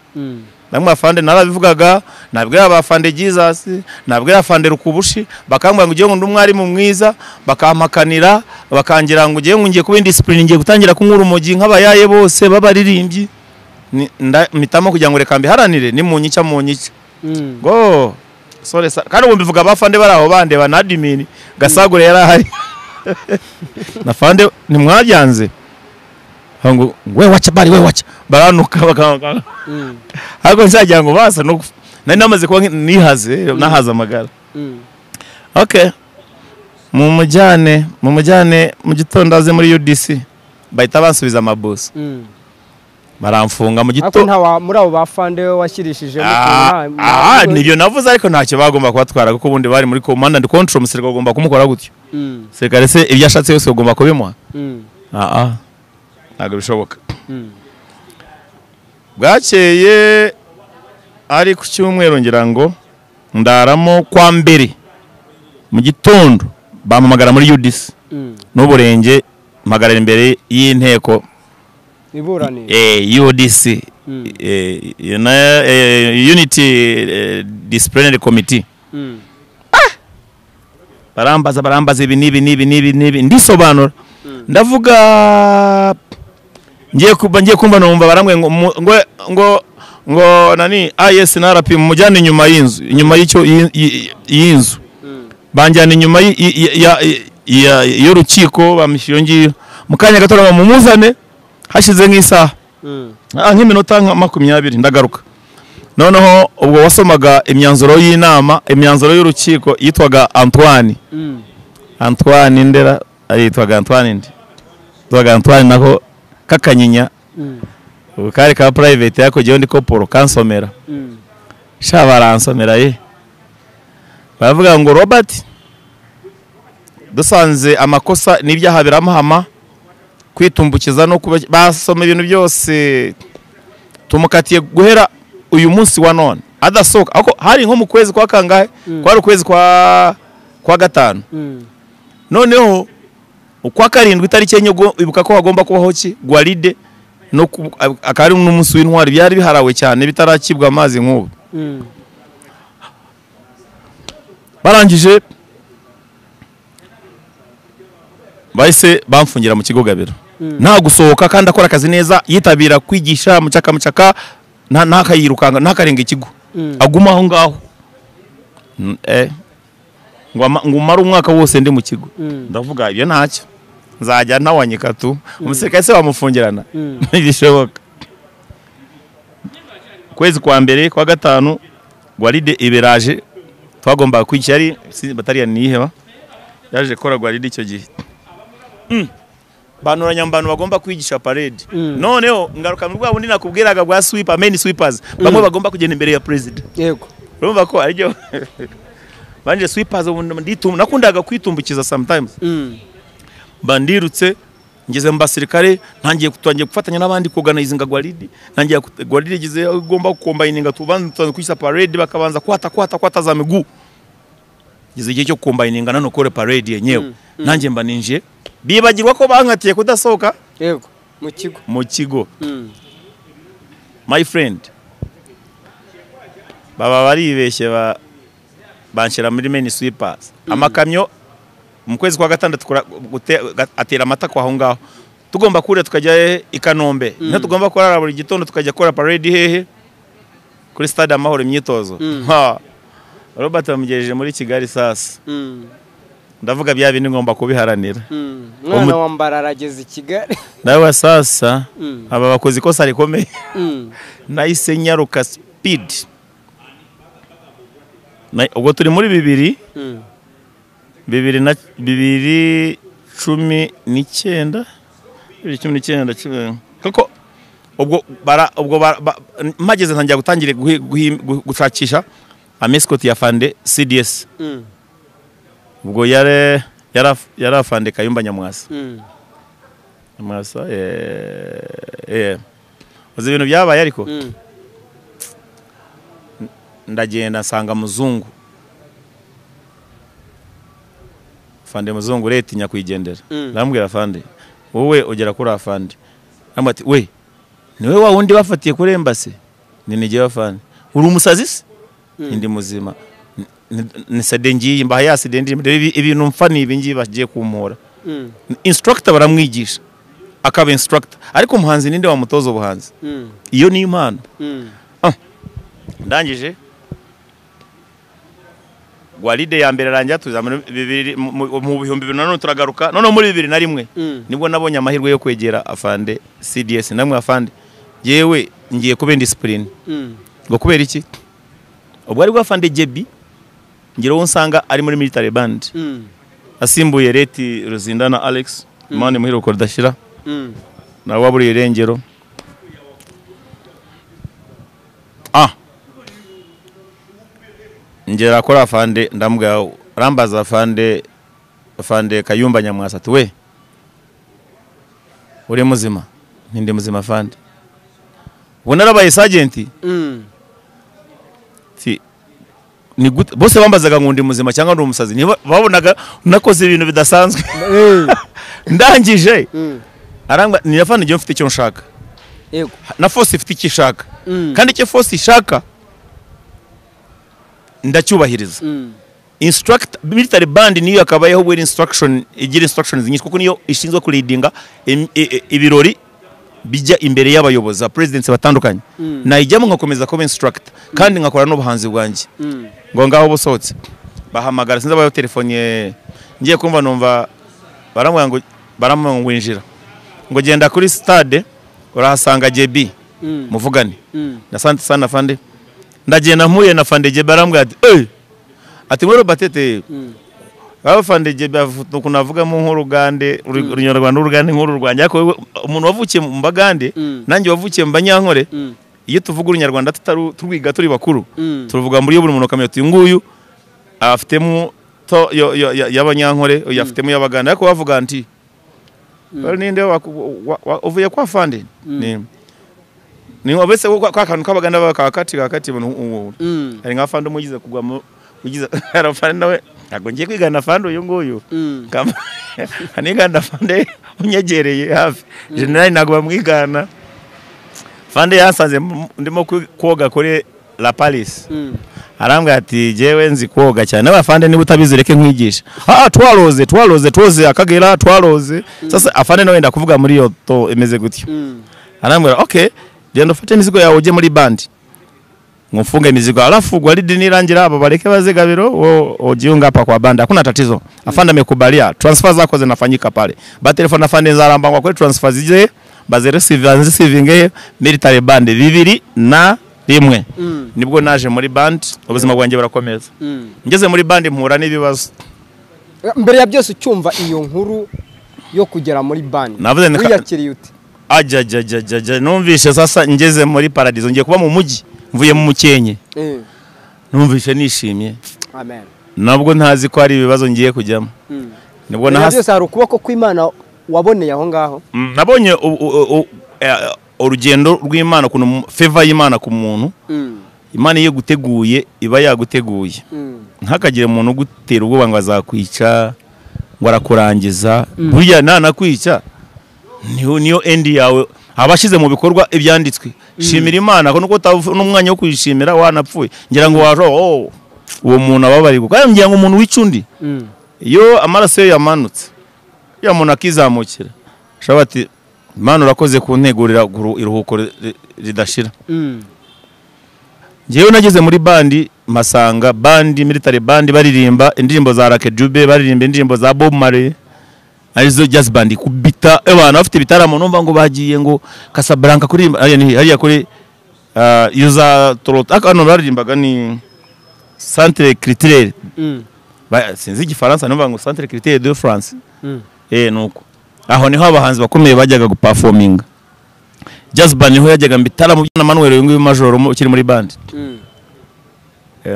Namwe afande narabivugaga, nabwira abafande Jesus, nabwira afande Rukubushi, bakambwira ngo ugiye ngo ndumwarimu mwiza, bakampakanira, bakangira ngo ugiye ngiye kuba indiscipline, ngiye gutangira kunkura umugi nk'abayaye bose babaririmbyi. Mitamo kugira ngo reka mbiharanire ni munyica go sore kandi ubu mbivuga abafande baraho bande banadimini Gasagure yarahari na fande ntimwajyanze ngo we wacha bari we wacha baranuka bakanga hago nzajya ngo basa no nari namaze kuba nihaze nahaza amagara. Okay, mu mujyane mu gitondo aze muri UDC bahita bansubiza amabosi baramfunga mu gito. Nta muri abo bafande washyirishije nibyo navuze, ariko ntacyo bagomba kubatwara kuko ubundi bari muri command and control, umusirikare agomba kumukora gutyo. Sirikare se ibyo ashatse yose ugomba kubimuha. Ntabwo bishoboka. Bwakeye ari ku cyumweru ngira ngo ndaramo kwa mbere mu gitondo bamamagara muri UDC n'uburenge mpagarara imbere y'inteko UDC Unity Disciplinary Committee. Barambaza ibi nibi ndisobanura ndavuga ngiye kumva numva barangwe ngo nani AS na RP mujyane inyuma y'inzu, inyuma y'icyo y'inzu banjyana inyuma y'urukiko bamishyiro ngiyo mukanya gato bamumuzane hashize nk'isaha nk'iminota nka 20 ndagaruka. Noneho ubwo wasomaga imyanzuro y'inama, imyanzuro y'urukiko yitwaga Antoine Ndera, yitwaga Antoine nako kakanyinya kari ka private yako giye ndi koporo kansomera baransomera baravuga ngo Robert dusanze amakosa n'ibyaha biramahama kwitumbukiza no basoma ibintu byose tumukatiye guhera uyu munsi wa none adasoka ako hari nko mu kwezi kwa kangahe kwari ukwezi kwa gatanu. Noneho ukwa karindwi itariki enye ibuka ko hagomba kubaho Gwaride no akari n'umunsi w'intwari byari biharawe cyane bitarakibwa amazi nk'ubu. Barangije bahise bamfungira mu kigo Gabiro nta gusohoka kandi akora akazi neza, yitabira kwigisha mucaka nta kayirukanga nta karenga ikigo aguma aho ngaho ngo mara umwaka wose ndi mu kigo. Ndavuga ibyo ntacyo nzajya ntawanyika tu umusirikare se bamufungirana ntigishoboka. Kwezi kwa mbere kwa gatanu Gwaride iberaje twagomba kwigisha yari batariya niheba yaje kora Gwaride icyo gihe banuranya mbano bagomba kwigisha parade. Noneho ngaruka mu bwabo ndi nakubwiraga bwa sweeper main sweepers bamwe bagomba kugenda imbere ya president. Yego urumva ko aryo banje sweepers nakundaga kwitumbukiza sometimes. Bandirutse ngeze mu basirikare ntangiye gufatanya n'abandi kuorganizinga Gwaride, ntangiye Gwaride gize igomba kukombininga tubanza kwisa parade bakabanza kwata za miguu gize igihe cyo kukombininga nano kore parade yenyewe. Nanjye mba ninje bibagirwa ko bankatiye kudasohoka mu kigo. My friend baba baribeshye banshira muri main sweepers. Amakamyo mu kwezi kwa gatandatu atera amata kwa aho ngaho tugomba kure tukajya i Kanombe ne tugomba korara buri gitondo tukajya kora parade hehe kuri stade Amahoro imyitozo. Robert bamugejeje muri Kigali sasa ndavuga bya bindi ngomba kubiharanira. Mwana wambara arageze Kigali nawe sasa aba bakozi kosa rikomeye nahise nyaruka speed ubwo turi muri 2019 kuko ubwo mageze ntangira gutangire gushakisha amescot ya fande CDS. Ubwo yari afande Kayumba Nyamwasa. Uzi ibintu byabaye ariko ndagenda nsanga muzungu fande muzungu leta nyakwigendera ndambwira fande wowe ugera kuri afande amati we niwe wa wundi bafatiye kuri embassy ninige afande uri umusazi se indi muzima ni sadengi mba ya sadendi ibintu mfani ibingi bagiye kumura instructor baramwigisha akaba instructor ariko umuhanzi ninde wamutoza ubuhanzi iyo ni impano ndangije Gwalide ya mbere rangira tuza mu 2000 turagaruka none muri 2001 nibwo nabonye amahirwe yo kwegera afande CDS namwe afande yewe ngiye kuba discipline ngo kubera iki ubwo ari bwo afande Jebi ngira wo nsanga ari muri military band asimbuye Leti Ruzindana Alex mane muhiruko dashira na waburi irengero ngera kora afande ndambwa rambaza afande Kayumba Nyamwasa we uri muzima ninde muzima afande bonarabaye sergeant ni gute bose bambazaga ngundi muzima cyangwa ndi umusazi niba babonaga nakoze ibintu bidasanzwe ndangije arangwa ni afande ngiye mfite icyo nshaka yego na force ifite icyo ishaka kandi icyo force ishaka ndacyubahiriza instruct military band niyo akabayeho we instruction igira instructions nyinshi kuko niyo ishinzwe ku leadinga ibirori bijya imbere y'abayobozi presidents batandukanye najyamo ngakomeza kuba instructor kandi ngakora n'ubuhanzi bwanjye ngo ngaho busohotse bahamagara sinza bayo telefone ngiye kumva numva baramwinjira ngo genda kuri stade urahasanga JB muvugane nasante sana fande ndagenda mpuye na fande JB arambwira ati mwero batete abafande JB kunavuga mu nk'urugande urunyarwanda urugande nk'uru rwanda ariko umuntu wavukiye mu Mbagande nanjye wavukiye mu Banyankore iyo tuvuga urunyarwanda turwiga turi bakuru tuvuga muri buri muntu kamyo nguyu afitemo to y'Abanyankore yafitemo y'Abaganda ariko bavuga nti ninde uvuye kwa fande ni wabese kwa kantu k'Abaganda bakakati ari nka fande umugize kugwa mu ugize arafande nawe ntago ngiye kwigana fande uyu nguyu kama aniganda fande unyegereye hafi general ntago bamwigana fande yasanze ndimo koga kuri La Palace arambwa ati jewe nzi koga cyane abafande niba utabizireke nkwigisha twaroze akagera twaroze sasa afande nawe ndakuvuga muri yo to emeze gutyo arambwa okay genda ufate imizigo yawe uje muri band mfunge mizigo alafu Gwalide nirangira abo bareke bazegabiro ojiunga hapa kwa banda hakuna tatizo afande amekubalia transfer zako zinafanyika pale ba telefone afande zaramba kwa transfer zije baze receiving military band 2 nibwo naje muri band ubuzima bwanjye burakomeza ngeze muri band mpura n'ibibazo mbere ya byose ucyumva iyo nkuru yo kugera muri band wiyakiriye ute ajajajaja numvishe sasa ngeze muri paradizo ngiye kuba mu mujyi mvuye mu mukenye numvishe nishimye amen nabwo ntazi ko ari ibibazo ngiye kujyamo nibwo byose hari ukuboko kw'Imana waboneye aho ngaho nabonye urugendo rw'Imana kuno favor y'Imana ku muntu Imana iyo guteguye iba yaguteguye ntakagire umuntu gutera ubwo ngo azakwica ngo arakurangiza burya nakwica niyo end yawe abashize mu bikorwa ibyanditswe shimira Imana ko nuko n'umwanya wo kwishimira wanapfuye ngira ngo waro uwo muntu ababari kuko ngira ngo umuntu wicundi iyo amaraso ye yamanutse ya muntu akizamukira shabati Imana urakoze kuntegurira iruhuko ridashira ngewe nageze muri bandi masanga bandi military bandi baririmba indirimbo za Lucky Dube baririmba indirimbo za Bob Marley arizo jazz band kubita abana bafite bitaramo numva ngo bagiye ngo Casablanca kuri hariya kuri yuza torot akano baririmbaga ni Centre Culturel sinzi igifaransa numva ngo Centre Culturel de France nuko aho niho abahanzi bakomeye bajyaga guperforminga jazz band niho yajyaga bitaramo na Manuel nguyu major ukiri muri band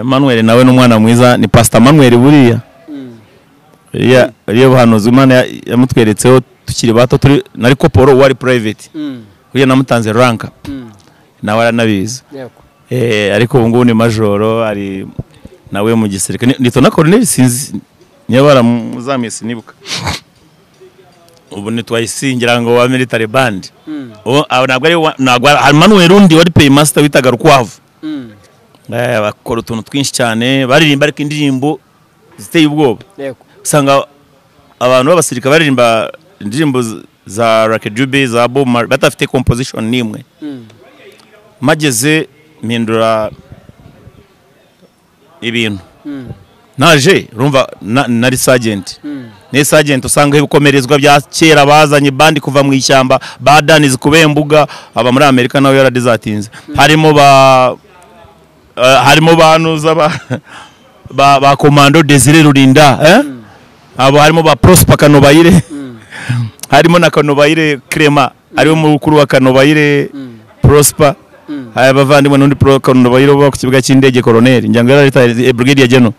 Manuel nawe n'umwana mwiza ni Pastor Manuel buriya Riyo buhanuzi Imana yamutweretseho tukiri bato turi nari koporo wari private uye namutanze rank nawe aranabizi ariko ubu ngubu ni majoro ari nawe mu gisirikare nito na colonel sinzi niyo baramuzamye sinibuka ubu nitwayisingira ngo wa military band ntabwo ari Manuel undi wari paymaster witaga Rukwavu bakora utuntu twinshi cyane baririmba ariko indirimbo ziteye ubwoba usanga abantu b'abasirikare baririmba indirimbo za Lucky Dube za Bob Marley batafite composition nimwe mageze mpindura ibintu naje urumva nari sergeant ne sergeant usanga ibikomerezwa bya kera bazanye bandi kuva mu ishyamba badanize kubembuga aba muri Amerika nawe yaradizatinze harimo banuza ba commando Desire Rurinda abo harimo ba Prosper Kanobayire harimo na Kanobayire Clement ariwe mukuru wa Kanobayire Prosper bavandimwe n'undi Kanobayire bo ku kibuga cy'indege Colonel njyango yari brigadier general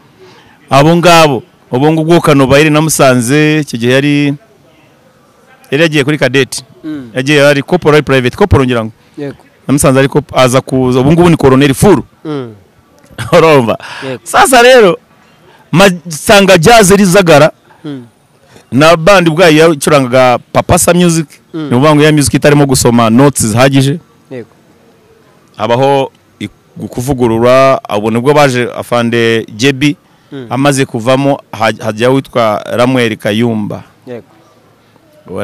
abo ngabo ubungu bwo Kanobayire namusanze icyo gihe yari yagiye kuri cadet yagiye yari corporal private corporal ngirango namusanze ariko aza kuza ubungu ni Colonel furu urumva sasa rero masanga jazz rizagara na bandi bwayo yacurangaga Papasa music ni ubango ya music itarimo gusoma notes zihagije abaho kuvugurura abo nibwo baje afande Jebi amaze kuvamo hajya witwa Ramuel Kayumba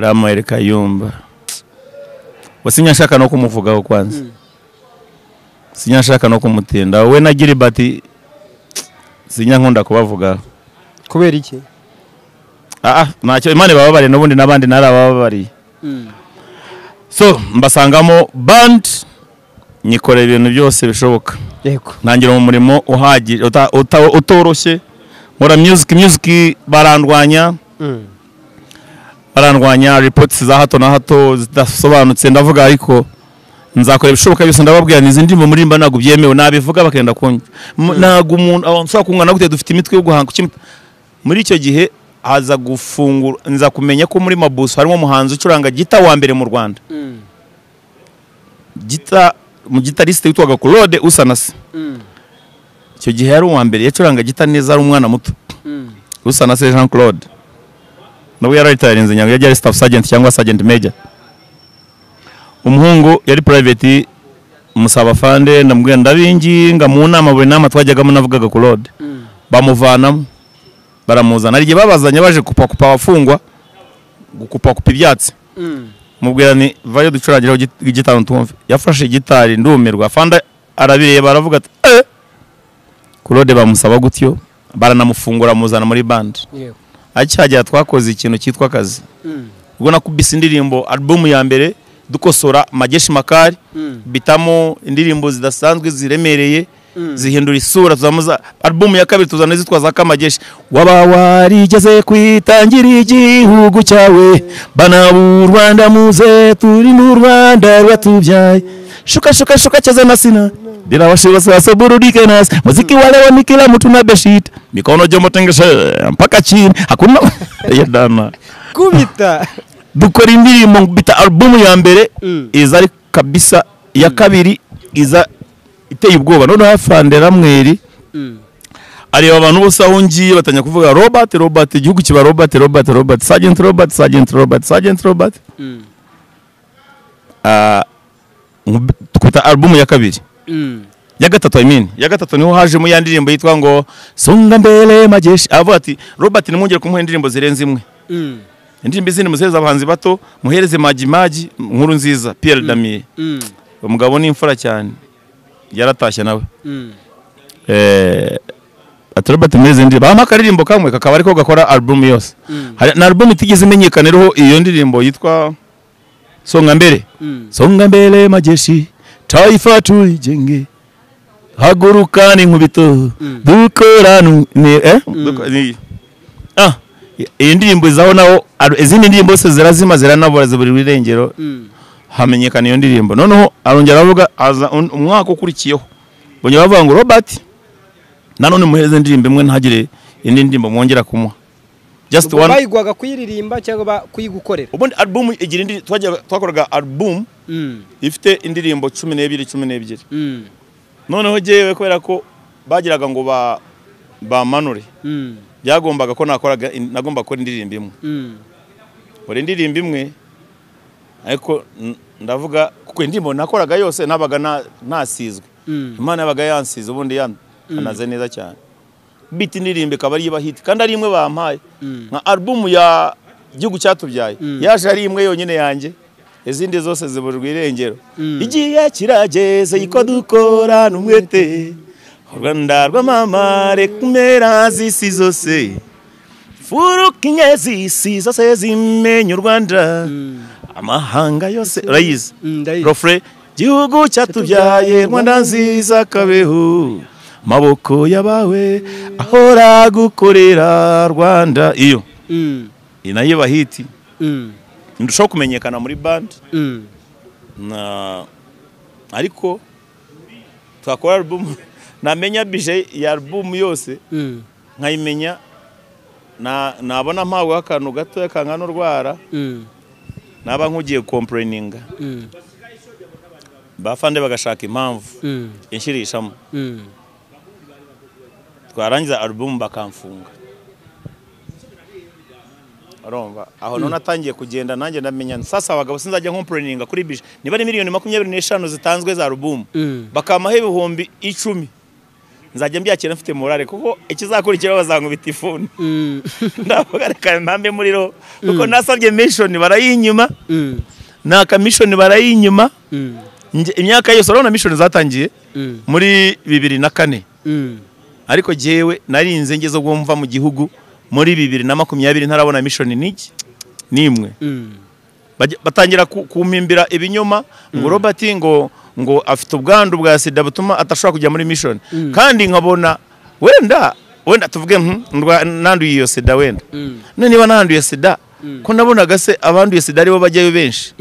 Ramuel Kayumba wasinyashaka no kumuvugaho kwanza sinyashaka no kumutenda we na Gilbert sinyankunda kubavuga kubera iki ntacyo Imana bababare n'ubundi nabandi narababari so mbasangamo band nyikora ibintu byose bishoboka nangira mu murimo uhagije utoroshye nkora music barandwanya reports za hato na hato zidasobanutse ndavuga ariko nzakora ibishoboka byose ndababwira nizi ndimo murimba nago byemewe nabivuga bakenda kunye nago umuntu abansaba kungana gute dufite imitwe yo guhanga muri icyo gihe haza gufungura nza kumenya ko muri Mabuso harimo umuhanzi ucuranga gita wa mbere mu Rwanda gita mu gitariste witwaga Claude Usanase icyo gihe yari uwa mbere yacuranga gita neza ari umwana muto Usanase Jean Claude nawe yararitarinze nyango yari staff sergeant cyangwa sergeant major umuhungu yari private musaba fande ndamubwira ndabinginga mu nama buri nama twajyagamo navugaga Claude bamuvanamo baramuzana ari babazanye baje kupa abafungwa gukupa ibyatsi mubwira ni vayo ducurangiraho igitano tumve yafashe gitari ndumirwa fanda arabireba aravuga ati Claude bamusaba gutyo baranamufungura muzana muri band acyajya twakoze ikintu cyitwa akazi ubwo nakubise indirimbo album ya mbere dukosora Majeshi Makari bitamo indirimbo zidasanzwe ziremereye zihindura isura tuzamuza album ya kabiri tuzana zitwaza Kamajeshi waba warigeze kwitangira igihugu cyawe bana b'u Rwanda muze turi mu Rwanda rwatubyaye shuka cheza na sina bila wasiwasi saburudike nas muziki wale wa kila mtu na beshit mikono jomo tengeshe mpaka chini hakuna yadana kubita dukora indirimbo bita album ya mbere iza ari kabisa ya kabiri iza iteye ubwoba none hafande Ramweri ari abantu bose aho ngiye batanya kuvuga Robert igihugu kiba Robert Sergeant Robert twita album ya kabiri ya gatatu ya gatatu niho haje mu yandirimbo yitwa ngo Songa Mbele Majeshi avuga ati Robert nimwongere kumuha indirimbo zirenze imwe indirimbo izindi muhereza abahanzi bato muhereze Maji nkuru nziza Pierre Damier umugabo ni imfura cyane yaratashye nawe Robert meze ndi bama karirimbo kamwe kakaba ariko gakora album yose na album itigeze imenyekaniraho iyo ndirimbo yitwa Songa Mbele Majeshi taifa tuijenge hagurukani nkubito dukoranu iyi ndirimbo izaho naho izindi ndirimbo zose zirazima ziranabura ziburi birengero hamenyekana iyo ndirimbo noneho arongera avuga aza umwaka ukurikiyeho bonye bavuga ngo Robert nanone muhereze indirimbo imwe ntagire indi ndirimbo mwongera kumuha just one bayigwaga kuyiririmba cyangwa kuyigukorera ubundi album igira indi twakoraga album ifite indirimbo 12 noneho jewe kubera ko bagiraga ngo bamanure byagombaga ko nagomba gukora indirimbo imwe buri ndirimbo imwe ariko ndavuga kuko indirimbo nakoraga yose nabaga nasizwe Imana yabaga yansize ubundi yanaze neza cyane beat indirimbo ikaba ari iba hit kandi ari imwe bampaye nka album ya Gihugu Cyatubyaye yaje ari imwe yonyine yanjye izindi zose ziburwa irengero igiye kirageze iko dukora numwete u Rwanda rw'amama rekumera zisi zose furuka inyezi si zose zimenya u Rwanda amahanga yose urayizi Rofre Gihugu Cyatubyaye Rwanda nziza kabeho maboko yabawe ahora gukorera Rwanda iyo inaye bahiti ndushaho kumenyekana muri band ariko twakora album namenya bije ya album yose nkayimenya nabona mpawe akantu gato kangana urwara naba nkugiye complaininga bafande bagashaka impamvu inshirishamo twarangiza album bakamfunga arumva aho none atangiye kugenda nanjye ndamenya sasa abagabo sinzajya complaininga kuri bije niba ari miliyoni 25 zitanzwe za album bakamaho ibihumbi 10 nzajya mbyakira mfite morale kuko ikizakurikira bazankubita ifuni ndavuga reka mpambe muriro kuko nasabye mission barayinyuma na commission barayinyuma imyaka yose urabona mission zatangiye muri 2004 ariko jewe narinze ngezo gwumva mu gihugu muri 2020 ntarabona mission niki nimwe batangira kumpimbira ibinyoma ngo Robert ngo afite ubwandu bwa sida butuma atashobora kujya muri mission kandi nkabona wenda tuvuge nanduye iyo sida wenda none niba nanduye sida ko nabonaga se abanduye sida aribo bajyayo benshi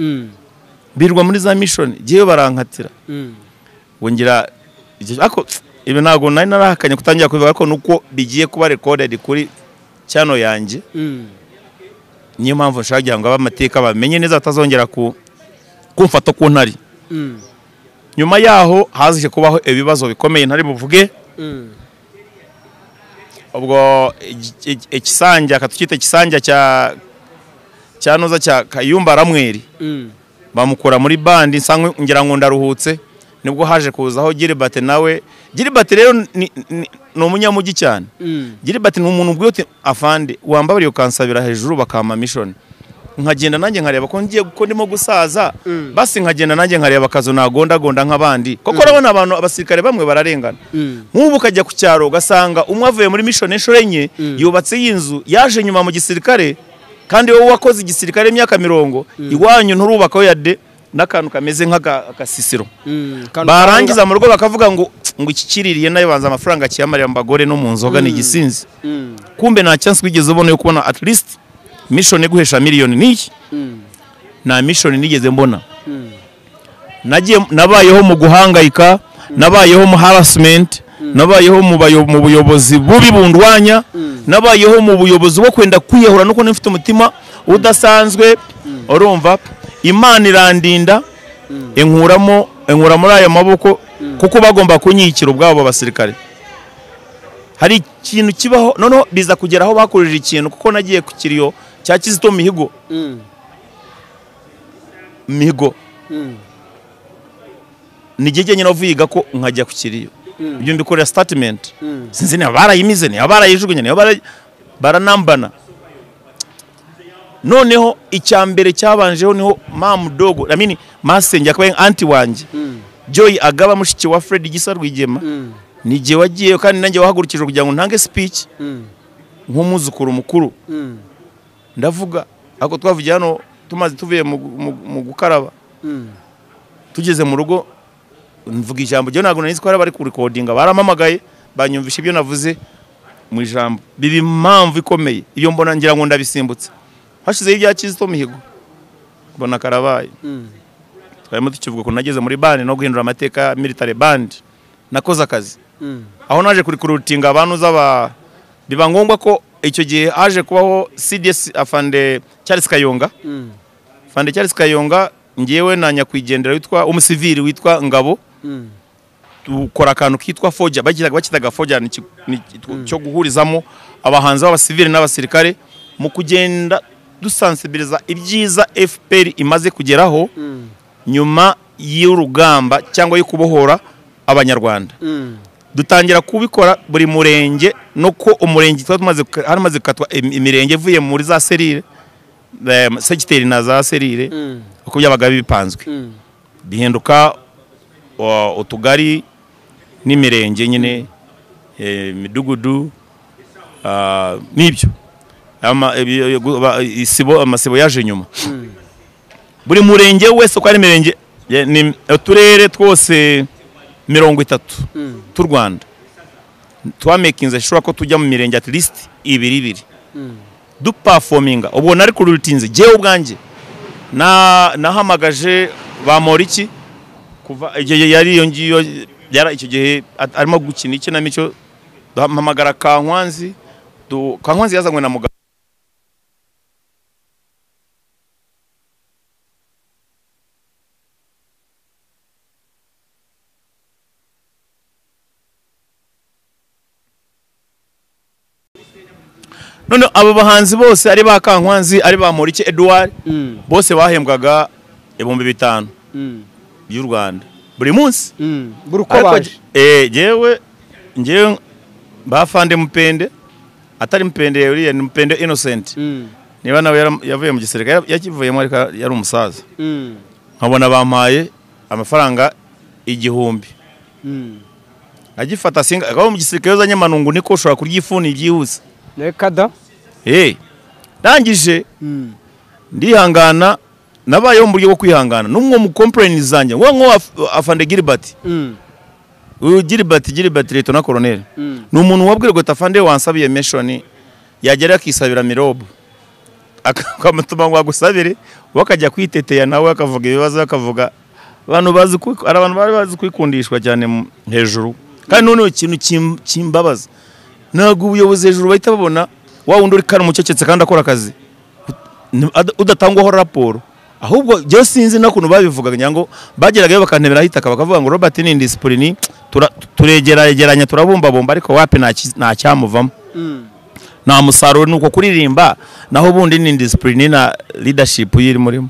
birwa muri za mission giye barankatira wongira ako ibi nago nari narahakanye kutangira kuvuga ko nuko bigiye kuba recorded kuri cyano yanjye niyo mpamvu nshaka ngo abamateka bamenye neza batazongera kumfata ku ntari nyuma yaho hazije kubaho ibibazo bikomeye ntari buvuge ubwo ikisanja katukite ikisanja cyanoza cya Kayumba Ramweri bamukora muri bandi nsangwe ngira ngo ndaruhutse nibwo haje kuzaho Gilbert nawe Gilbert rero ni umunyamugi cyane Gilbert ni umuntu ubwo afande wambabariye kansabira hejuru bakama mission nkagenda nanjye nkareba ko ngiye ko ndimo gusaza basi nkagenda nanjye nkareba kazo nagonda nk'abandi koko urabona abantu abasirikare bamwe bararengana nk'ubu kajya ku cyaro gasanga umwe avuye muri mission enye yubatse y'inzu yaje nyuma mu gisirikare kandi wowe wakoze igisirikare imyaka 100 iwanyu nturubakaho yade nakantu kameze nk'akasisiro barangiza mu rugo bakavuga ngo ikikiririye nayo banza amafaranga kiyamarira mbagore no mu nzoga ni gisinzi kumbe nta chance wigeze ubona yo kubona at least mission iguhesha miliyoni niki na mission nigeze mbona nagiye nabayeho mu guhangayika nabayeho mu harassment nabayeho mu buyobozi bubi bundwanya nabayeho mu buyobozi bwo kwenda kwiyahura nuko nifite umutima udasanzwe urumva Imana irandinda enkura muri aya maboko kuko bagomba kunyikira ubwabo basirikare hari ikintu kibaho none biza kugeraho bakurije ikintu kuko nagiye ku kiriyo cya Kizito Mihigo nigege nyine uvuyiga ko nkajya ku kiriyo ibyo mbikorera statement sinzi ne barayimize ne barayijugunye ne baranambana noneho icyambere cyabanjeho niho Mamudogo Masenge akabaye anti wanje Joy agaba mushiki wa Fred Gisa Rwigema nije wagiye kandi nanjye wahagurukije kugira ngo ntange speech nk'umuzukuru mukuru ndavuga ako twavugiye hano tumaze tuvuye mu gukaraba tugeze mu rugo mvuga ijambo ryo nago nanizi ko bari ku recording baramamagaye banyumvisha ibyo navuze mu ijambo bibi impamvu ikomeye iyo mbona ngira ngo ndabisimbutse hashize ibya Kizito Mihigo mbona karabaye twayemo tukivuga ko nageze muri band no guhindura amateka military band nakoze akazi aho naje kuri kurutinga abantu z'aba biba ngombwa ko icyo gihe aje kubaho CDS afande Charles Kayonga afande Charles Kayonga ngiyewe na nyakwigendera witwa umusivili witwa Ngabo tukora akantu kitwa Foja bakitaga Foja cyo guhurizamo abahanzi b'abasivili n'abasirikare mu kugenda dusensibiliza ibyiza FPR imaze kugeraho nyuma y'urugamba cyangwa yo kubohora abanyarwanda. Dutangira kubikora buri murenge no ko umurenge haramaze katwa imirenge ivuye muri za serire segiteri na za serire uko byabaga bipanzwe bihinduka utugari n'imirenge nyine midugudu nibyo amasibo yaje nyuma. Buri murenge wese uko ari mirenge ni uturere twose 30 tu Rwanda twamakinze shura ko tujya mu mirenge at least 2 du performinga ubona ari kurutinze je ubwanje nahamagaje bamoriki kuva yari iyo ngiyo yara icyo gihe arimo gukina iki na mico duhamagara Kankwanzi Kankwanzi yazanywe na mugabo none abo bahanzi bose ari ba Kankwanzi ari ba Moriki Edouard bose bahembwaga 5,000 y'u Rwanda buri munsi buruko baje jewe bafande Mupende atari Mupende uriya ni Mupende Innocent niba nawe yavuye mu gisirikare yakivuyemo ariko yari umusaza nkabona bampaye amafaranga 1,000 agifata singa agaho mu gisirikare uzanye manungu niko ushobora kuryifuni byihuse nekada ndangije ndihangana nabayeho mu buryo bwo kwihangana numwe mu complain zanjye ngo afande Gilbert Gilbert Lieutenant Colonel ni umuntu wabwirwa tafande wansabiye mission yagera akisabira mirobo akamutuma ngo agusabire wakajya kwiteteya nawe akavuga ibibazo akavuga abantu bazi kwikundishwa cyane hejuru kandi none ikintu kimbabaza nago ubuyobozi hejuru bahita babona wa wundi uri kana mucecetse kandi akora akazi udatangwaho raporo ahubwo je sinzi nakuntu babivugaga nyango bageragayo bakantebera hitaka bakavuga ngo Robert ni indiscipline turegeranya turabumba bomba ariko wapi nta cyamuvamo nta musaruro nuko kuririmba naho bundi ni indiscipline na leadership yiri murimo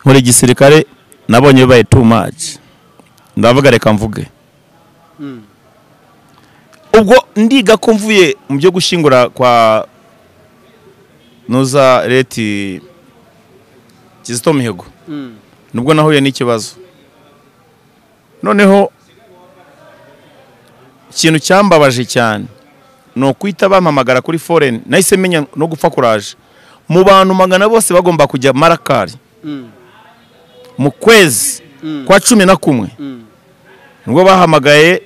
muri gisirikare nabonye baye too much ndavuga reka mvuge ubwo ndiga ko mvuye mu byo gushingura kwa Noza leti Kizito Mihigo nubwo nahuye n'ikibazo noneho ikintu cyambabaje cyane no kwita bampamagara kuri foreign nahise menya no gupfa kuraje mu bantu magana bose bagomba kujya Marakari mu kwezi kwa 11 nubwo bahamagaye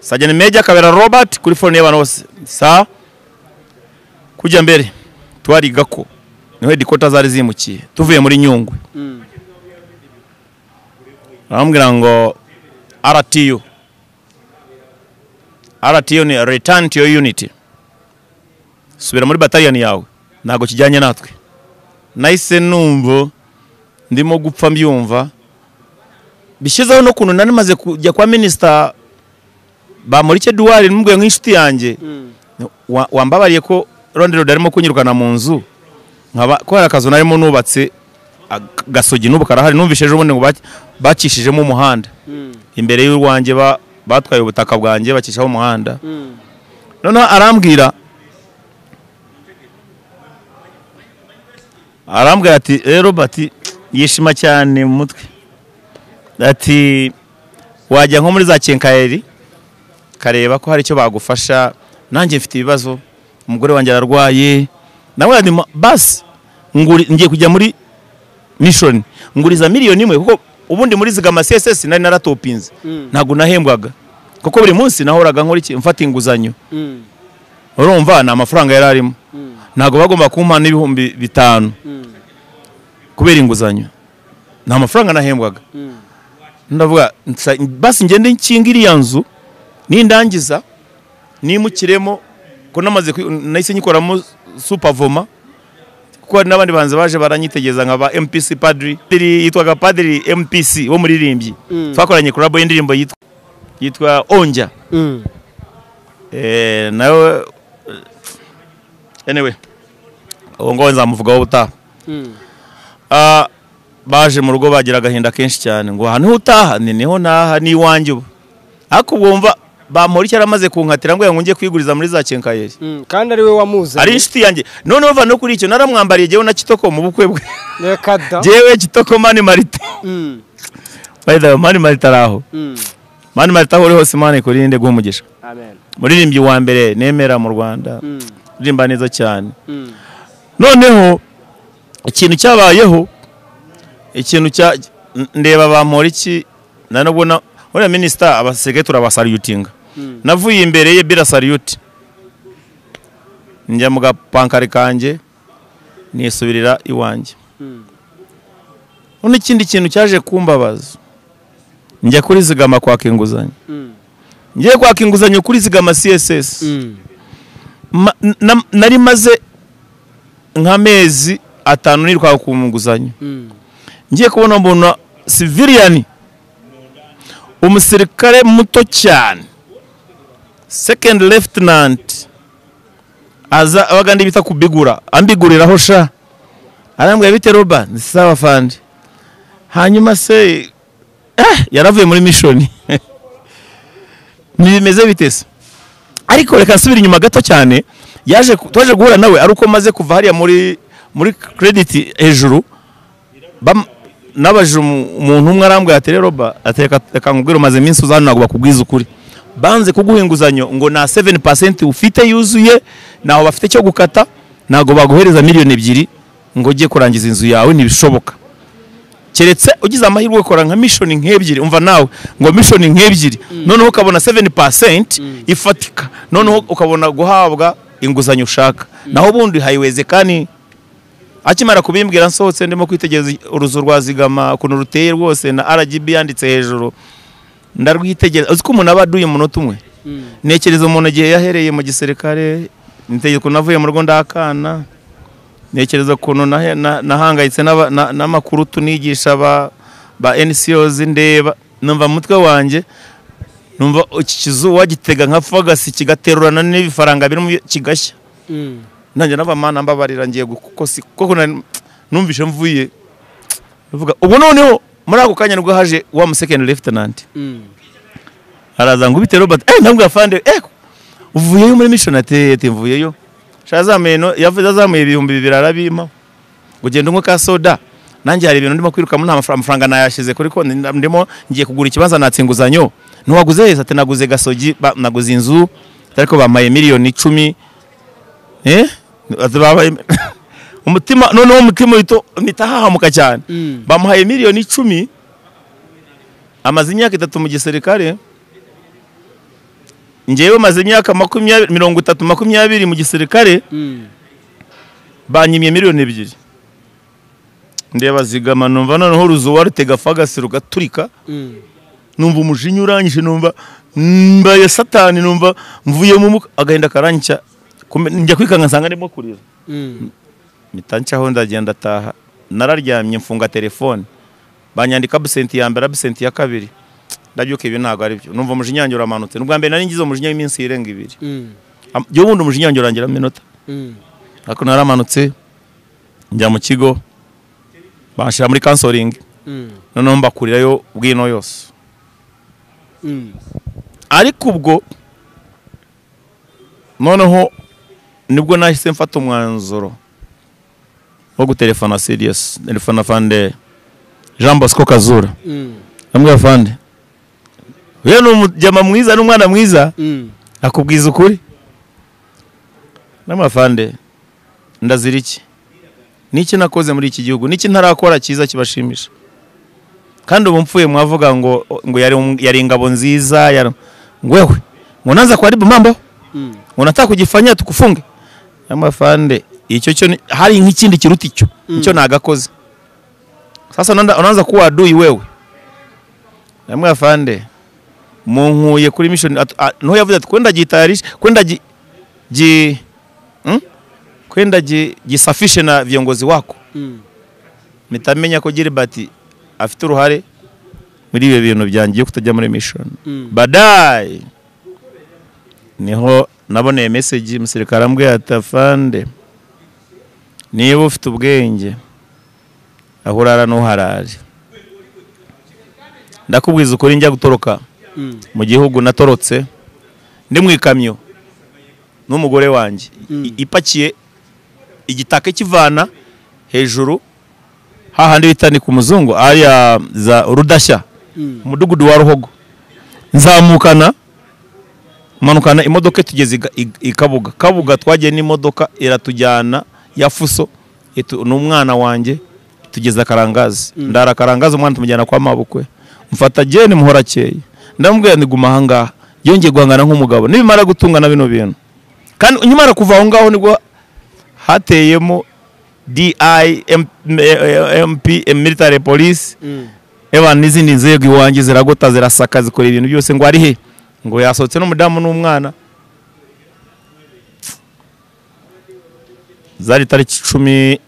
Sajani Meja Kabera Robert kuri phone y'abantu bose sa kujya mbere twariga ko niho dikota zari zimukiye tuvuye muri Nyungwe arambwira ngo RTU ni return to your unity subira muri battalion yawe nago kijyanye natwe nahise numva ndimo gupfa mbyumva bishizeho no kuntu nani maze kujya kwa minister ba Moriki Edouard n'umugwe nk'inshuti yanjye wambabariye ko rondero darimo kunyirukana mu nzu nkaba ko harakazo narimo nubatse gasogi n'ubu karahari numvisheje ubundi ngo bakishijemo umuhanda imbere y'urwanjye batwaye ubutaka bwanjye bakishaho umuhanda noneho arambwira ati Robert yishima cyane mu mutwe ati wajya nko muri za Kenkayeri kareba ko hari icyo bagufasha nanjye mfite ibibazo umugore wanjye ararwaye nawe ati basi ngiye kujya muri mission nguriza miliyoni 1 kuko ubundi muri zigama CSS nari naratopinze ntago nahembwaga kuko buri munsi nahoraga nkora iki mfata inguzanyo urumva na amafaranga yararimo ntago bagomba kumpa n'ibihumbi 5 kubera inguzanyo na amafaranga nahembwaga ndavuga basi ngende nkingira yanzu nindangiza nimukiremo ko namaze nahise nyikoramo supervoma kuko n'abandi banze baje baranyitegeza nkaba MPC Padri yitwaga Padri MPC wo muririmbyi twakoranye collab y'indirimbo yitwa Onja nawe anyway uwo ngo nzamuvugaho ubutaha. Baje mu rugo bagira agahinda kenshi cyane ngo hano utaha niho naha ni iwanjye ubu. Ariko bumva bamura icyo aramaze kunkatira ngo ngiye kwiguriza muri za kenkayeri. Kandi ari we wamuzanye. Ari inshuti yanjye. None bava no kuri icyo naramwambariye jewe na Kitoko mu bukwe bwe. Reka da. Jewe Kitoko Mani Marite. By the way, Mani Marite araho. Mani Marite aho uri hose Imana ikurinde guhumugisha. Amen. Muririmbyi wa mbere nemera mu Rwanda. Rimba neza cyane. Noneho ikintu cyabayeho ikintu cya ndeba bamura iki nanobona uriya minister abasege turabasalutinga. Navuye imbere ye bira salute. Njya mu gapankare kanje nisubirira iwanjye. Ikindi kintu cyaje kumbabaza. Njya kuri zigama kwa kinguzanyo. Ngiye kwa kinguzanyo kuri zigama CSS. Nari maze nk'amezi 5 nirwa ku nguzanyo. Ngiye kubona mbona civilian umusirikare muto cyane second lieutenant aza abagandi bita kubigura ambiguriraho sha arambwiye bite roba ni sawa fandi hanyuma se yaravuye muri mission nibimeze bitese ariko reka nsubira inyuma gato cyane twaje guhura nawe ari uko maze kuva hariya muri credit hejuru nabaje umuntu umwe arambwiye ati roba ateka nkubwira maze iminsi uzana nago bakubwiza ukuri banze kuguhinguzanyo ngo na 7% ufite yuzuye naho bafite cyo gukata nago baguhereza miliyoni 2 ngo ugiye kurangiza inzu yawe nibishoboka keretse ugize amahirwe ukora nka mission nk'ebyiri umva nawe ngo mission nk'ebyiri noneho ukabona 7% ifatika noneho ukabona guhabwa inguzanyo ushaka naho bundi hayiweze kandi akimara kubimbwira nsohotse ndimo kwitegereza uruzu rwa zigama kuno ruteye rwose na RGB yanditse hejuru ndarwitegereza uziko umuntu abaduye munota umwe nekereza umuntu gihe yahereye mu gisirikare nitegeko navuye mu rugo ndakana nekereza kuno nahangayitse n'amakuru tunigisha ba NCOs ndeba numva mutwe wanje numva ikizu wagitega nka fagasi kigaterurana n'ibifaranga biri mu kigashya nanjye n'abamana mbabarira ngiye kuko numvishe mvuye uvuga ubu noneho muri ako kanya nibwo haje wa mu second lieutenant araza ngo bite Robert ntabwo afande uvuyeyo muri mission atete mvuyeyo shazameno yavuze azamuye 200 arabima ugenda umwe ka soda nanjye hari ibintu ndimo kwiruka mu nta amafaranga nayashize kuri ko ndimo ngiye kugura ikibanza natsinguzanyo ntiwaguze heza ate naguze gasogi naguze inzu ariko bamaye miliyoni 10 azabaye umutima noneho umutima wito nitahahamuka cyane bamuhaye miliyoni 10 amaze imyaka 3 mu gisirikare ngewe maze imyaka 20 mu gisirikare banyimye miliyoni 2 ndeba zigama numva noneho ruzuwa rutega fagasi rugaturika numva umujinya urangije numva mbaye satani numva mvuye mu agahinda karanyica njya kwikanga nsanga ndimo kurira mitancaho ndagenda taha nararyamye mfunga telefone banyandika absent ya mbere absent ya kabiri ndabyuka ibi ntago ari byo numva umujinya uramanutse nubwa mbere nari ngize umujinya w'iminsi irenga 2 byo bundi umujinya urangira minota ariko naramanutse njya mu kigo bashira muri counseling noneho mbakurirayo bwino yose ariko ubwo noneho nibwo nahise mfata umwanzuro wo gutelefona serious telefona fande Jean Bosco Kazura amwe fande wewe n'umujama mwiza n'umwana mwiza akubwiza ukuri n'amafande ndazira iki niki nakoze muri iki gihugu niki ntarakora cyiza kibashimisha kandi ubu mpfuye mwavuga ngo yari ingabo nziza ngwewe ngo naza kwa ribu mambo unataka kujifanyia tukufunge amafande icyo cyo hari nk'ikindi kiruta icyo icyo nagakoze sasa unaanza kuwa adui wewe amafande munkuye kuri mission no yavuze ati kwenda jitayarisha kwenda jisafishe na viongozi wako mitamenya ko Gilbert afite uruhare muri ibi bintu byangiye kutajya muri mission badai niho naboneye message musirikare ambwiye atafande niba ufite ubwenge aho urara n'uharare. Ndakubwiza ukuri njya gutoroka mu gihugu natorotse ndi mu ikamyo n'umugore wanjye ipakiye igitaka kivana hejuru hahandi bitani ku muzungu aya za Rudashya umudugudu wa Ruhogo. Nzamukana manukana imodoka tugeze Kabuga twagiye n'imodoka iratujyana ya Fuso n'umwana wanjye tugeza Karangazi. Ndara Karangazi umwana tumujyana kwa mabukwe mfata Jane muhorakeye ndamubwira ndiguma ahangaha yongeye guhangana nk'umugabo nibimara gutungana bino bintu. Kandi unyimara kuva aho ngaho nibwo hateyemo DIMP military police n'izindi nzego iwanjye ziragota zirasaka zikora ibintu byose ngo ari he ngo yasohotse n'umudamu n'umwana. Zari tariki 19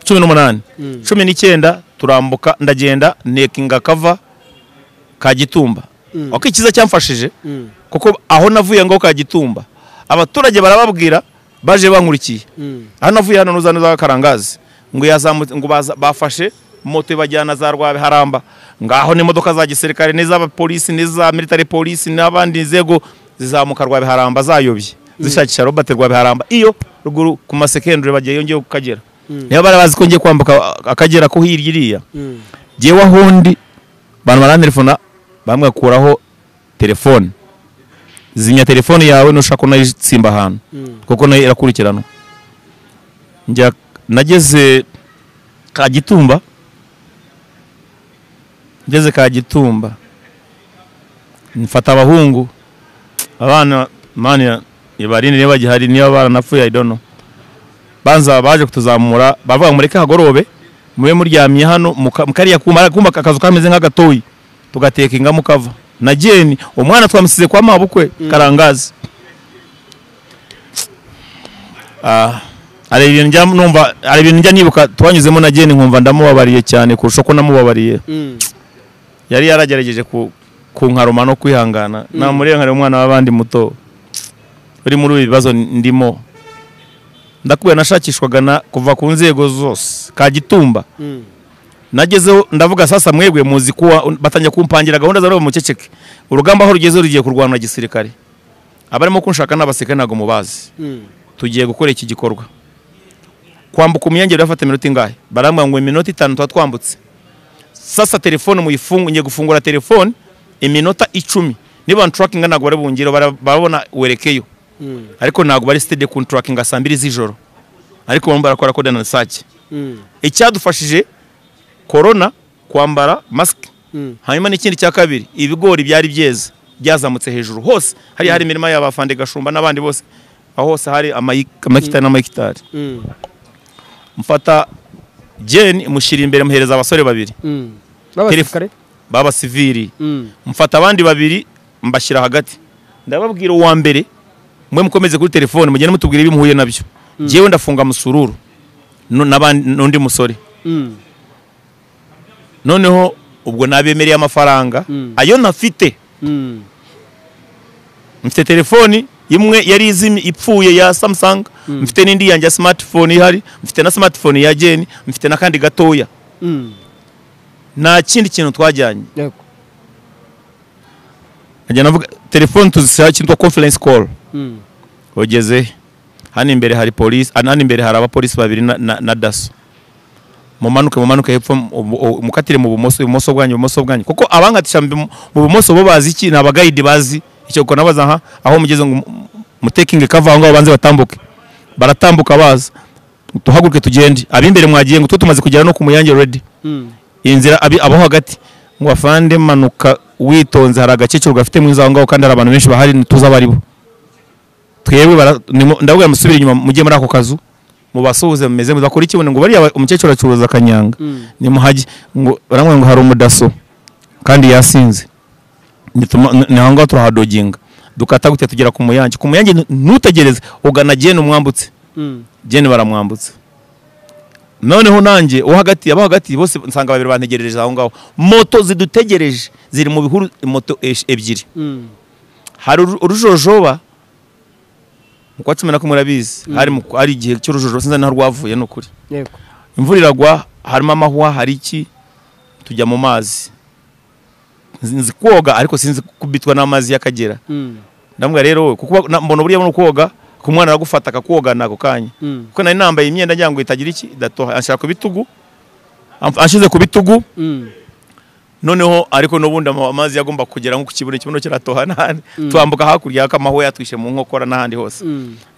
19 turambuka ndagenda nekinga kava Kagitumba. Okay, kiza cyamfashije kuko aho navuye ngo Kagitumba abaturage barababwira baje bankurikiye. Aho navuye hano nuzana za Karangazi ngo yazamutse ngo bafashe moto bajyana za Rwabe Haramba ngaho n'imodoka za gisirikare n'izaba polisi n'iza military police n'abandi nzego zizamuka Rwabe Haramba zayobye zishakisha Robert Rwabe Haramba iyo ruguru ku masekendure bagiye yongeye kukagera. Niba barabazi ko ngiye kwambuka akagera ko hirya iriya jewe ahondi bantu barantelefona bamwe akuraho telefone zimya telefone yawe nushaka unayitsimba ahantu kuko nayo irakurikirana. Njya nageze Kagitumba ngeze Kagitumba mfata abahungu abana mani ibarini niba gihari niba baranapfuye I don't know. Banza baje kutuzamura bavuga mureke hagorobe mube muryamye hano mukariya kumba kakazu kameze nk'agatoyi tugatekinga mukava na Jeni umwana twamusize kwa mabukwe Karangazi. Ari ibintu njya numva ari ibintu njya nibuka twanyuzemo na Jeni nkumva ndamubabariye cyane kurusha ko namubabariye. Yari yaragerageje ku nkaroma no kwihangana na murenkare umwana w'abandi muto uri muri ibibazo ndimo. Ndakubwira nashakishwaga kuva ku nzego zose Kagitumba. Nagezeho ndavuga sasa mwebwe muzi kuwa batangiye kumpangira gahunda za mu ceceke urugamba aho rugeze rugiye kurwana na gisirikare abarimo kunshaka n'abaseke nago mubazi. Tugiye gukora iki gikorwa kwambuka umuyangero yafata minota ingahe barambwa ngo iminota 5 twambutse. Sasa telefone muyifungu ngiye gufungura telefone iminota 10 niba tracking nago bare bungiro barabona werekeyo ariko nago bari steady ku tracking asambiri z'ijoro ariko bamwe barakora ko dana sake. Icyadufashije corona kwambara mask hanyuma n'ikindi cya kabiri ibigori byari byeze byazamutse hejuru hose hari imirima y'abafande Gashumba n'abandi bose aho hose hari amakitari n'amakitari. Mfata Jane mushira imbere muhereza abasore babiri babasirikare baba civili. Mfata abandi babiri mbashira hagati ndababwira uwa mbere mwe mukomeze kuri telefone mugende mutubwira ibimuhuye nabyo. Jewe ndafunga musururu n'abandi n'undi musore. Noneho ubwo nabemereye amafaranga ayo nafite. Mfite telefoni imwe yari izimi ipfuye ya Samsung, mfite n'indi yanjye smartphone ihari, mfite na smartphone ya Jeni, mfite na kandi gatoya. Nta kindi kintu twajyanye. Ajya navuga telefone tuzishyira cyitwa conference call. Ogeze hano imbere hari police, hano imbere hari abapolisi babiri na daso. Mumanuke hepfo mukatire mu bumoso bwanyu kuko abangatisha mu bumoso bo bazi iki na abagayidi bazi icyo ko nabaza aho mugeze ngo mutekinge kava ngo abanze batambuke baratambuka baza tuhaguruke tugende abimbere mwagiye ngo tumaze kugera no ku muyange ready. Inzira abaho hagati ngo afande manuka witonze hari agakecuru gafite mu nzango ngaho kandi hari abantu benshi bahari tuza bari bo twebwe ndavuga musubira inyuma mujye muri ako kazu mubasuhuze mumeze muzakora ikibone ngo bari umukecuru acuruza kanyanga ni muhaji ngo baramwe ngo hari umudaso kandi yasinze ni hanga turahadoginga dukata gute tugera ku muyange ntutegereze ugana Jeni umwambutse Jeni baramwambutse. Noneho nanjye hagati aba hagati bose nsanga babiri bantegereje aho ngaho moto zidutegereje ziri mu bihuru moto ebyiri. Hari urujojoba mu kwa 11 murabizi hari igihe cy'urujojo sinza naho rwavuye n'ukuri yego imvura iragwa harimo amahwa hari iki tujya mu mazi nzi koga ariko sinzi kubitwa n'amazi y'Akagera ndambwa rero kuko mbona buriya no koga ku mwana aragufata akakoga nako kanya kuko nari nambaye imyenda njyango itagira iki datoha ashaka kubitugu ashize ku bitugu noneho ariko n'ubundi amazi yagomba kugera nko ku kibuno kiratoha nahandi twambuka hakurya y'akamaho yatwishe mu nkokora n'ahandi hose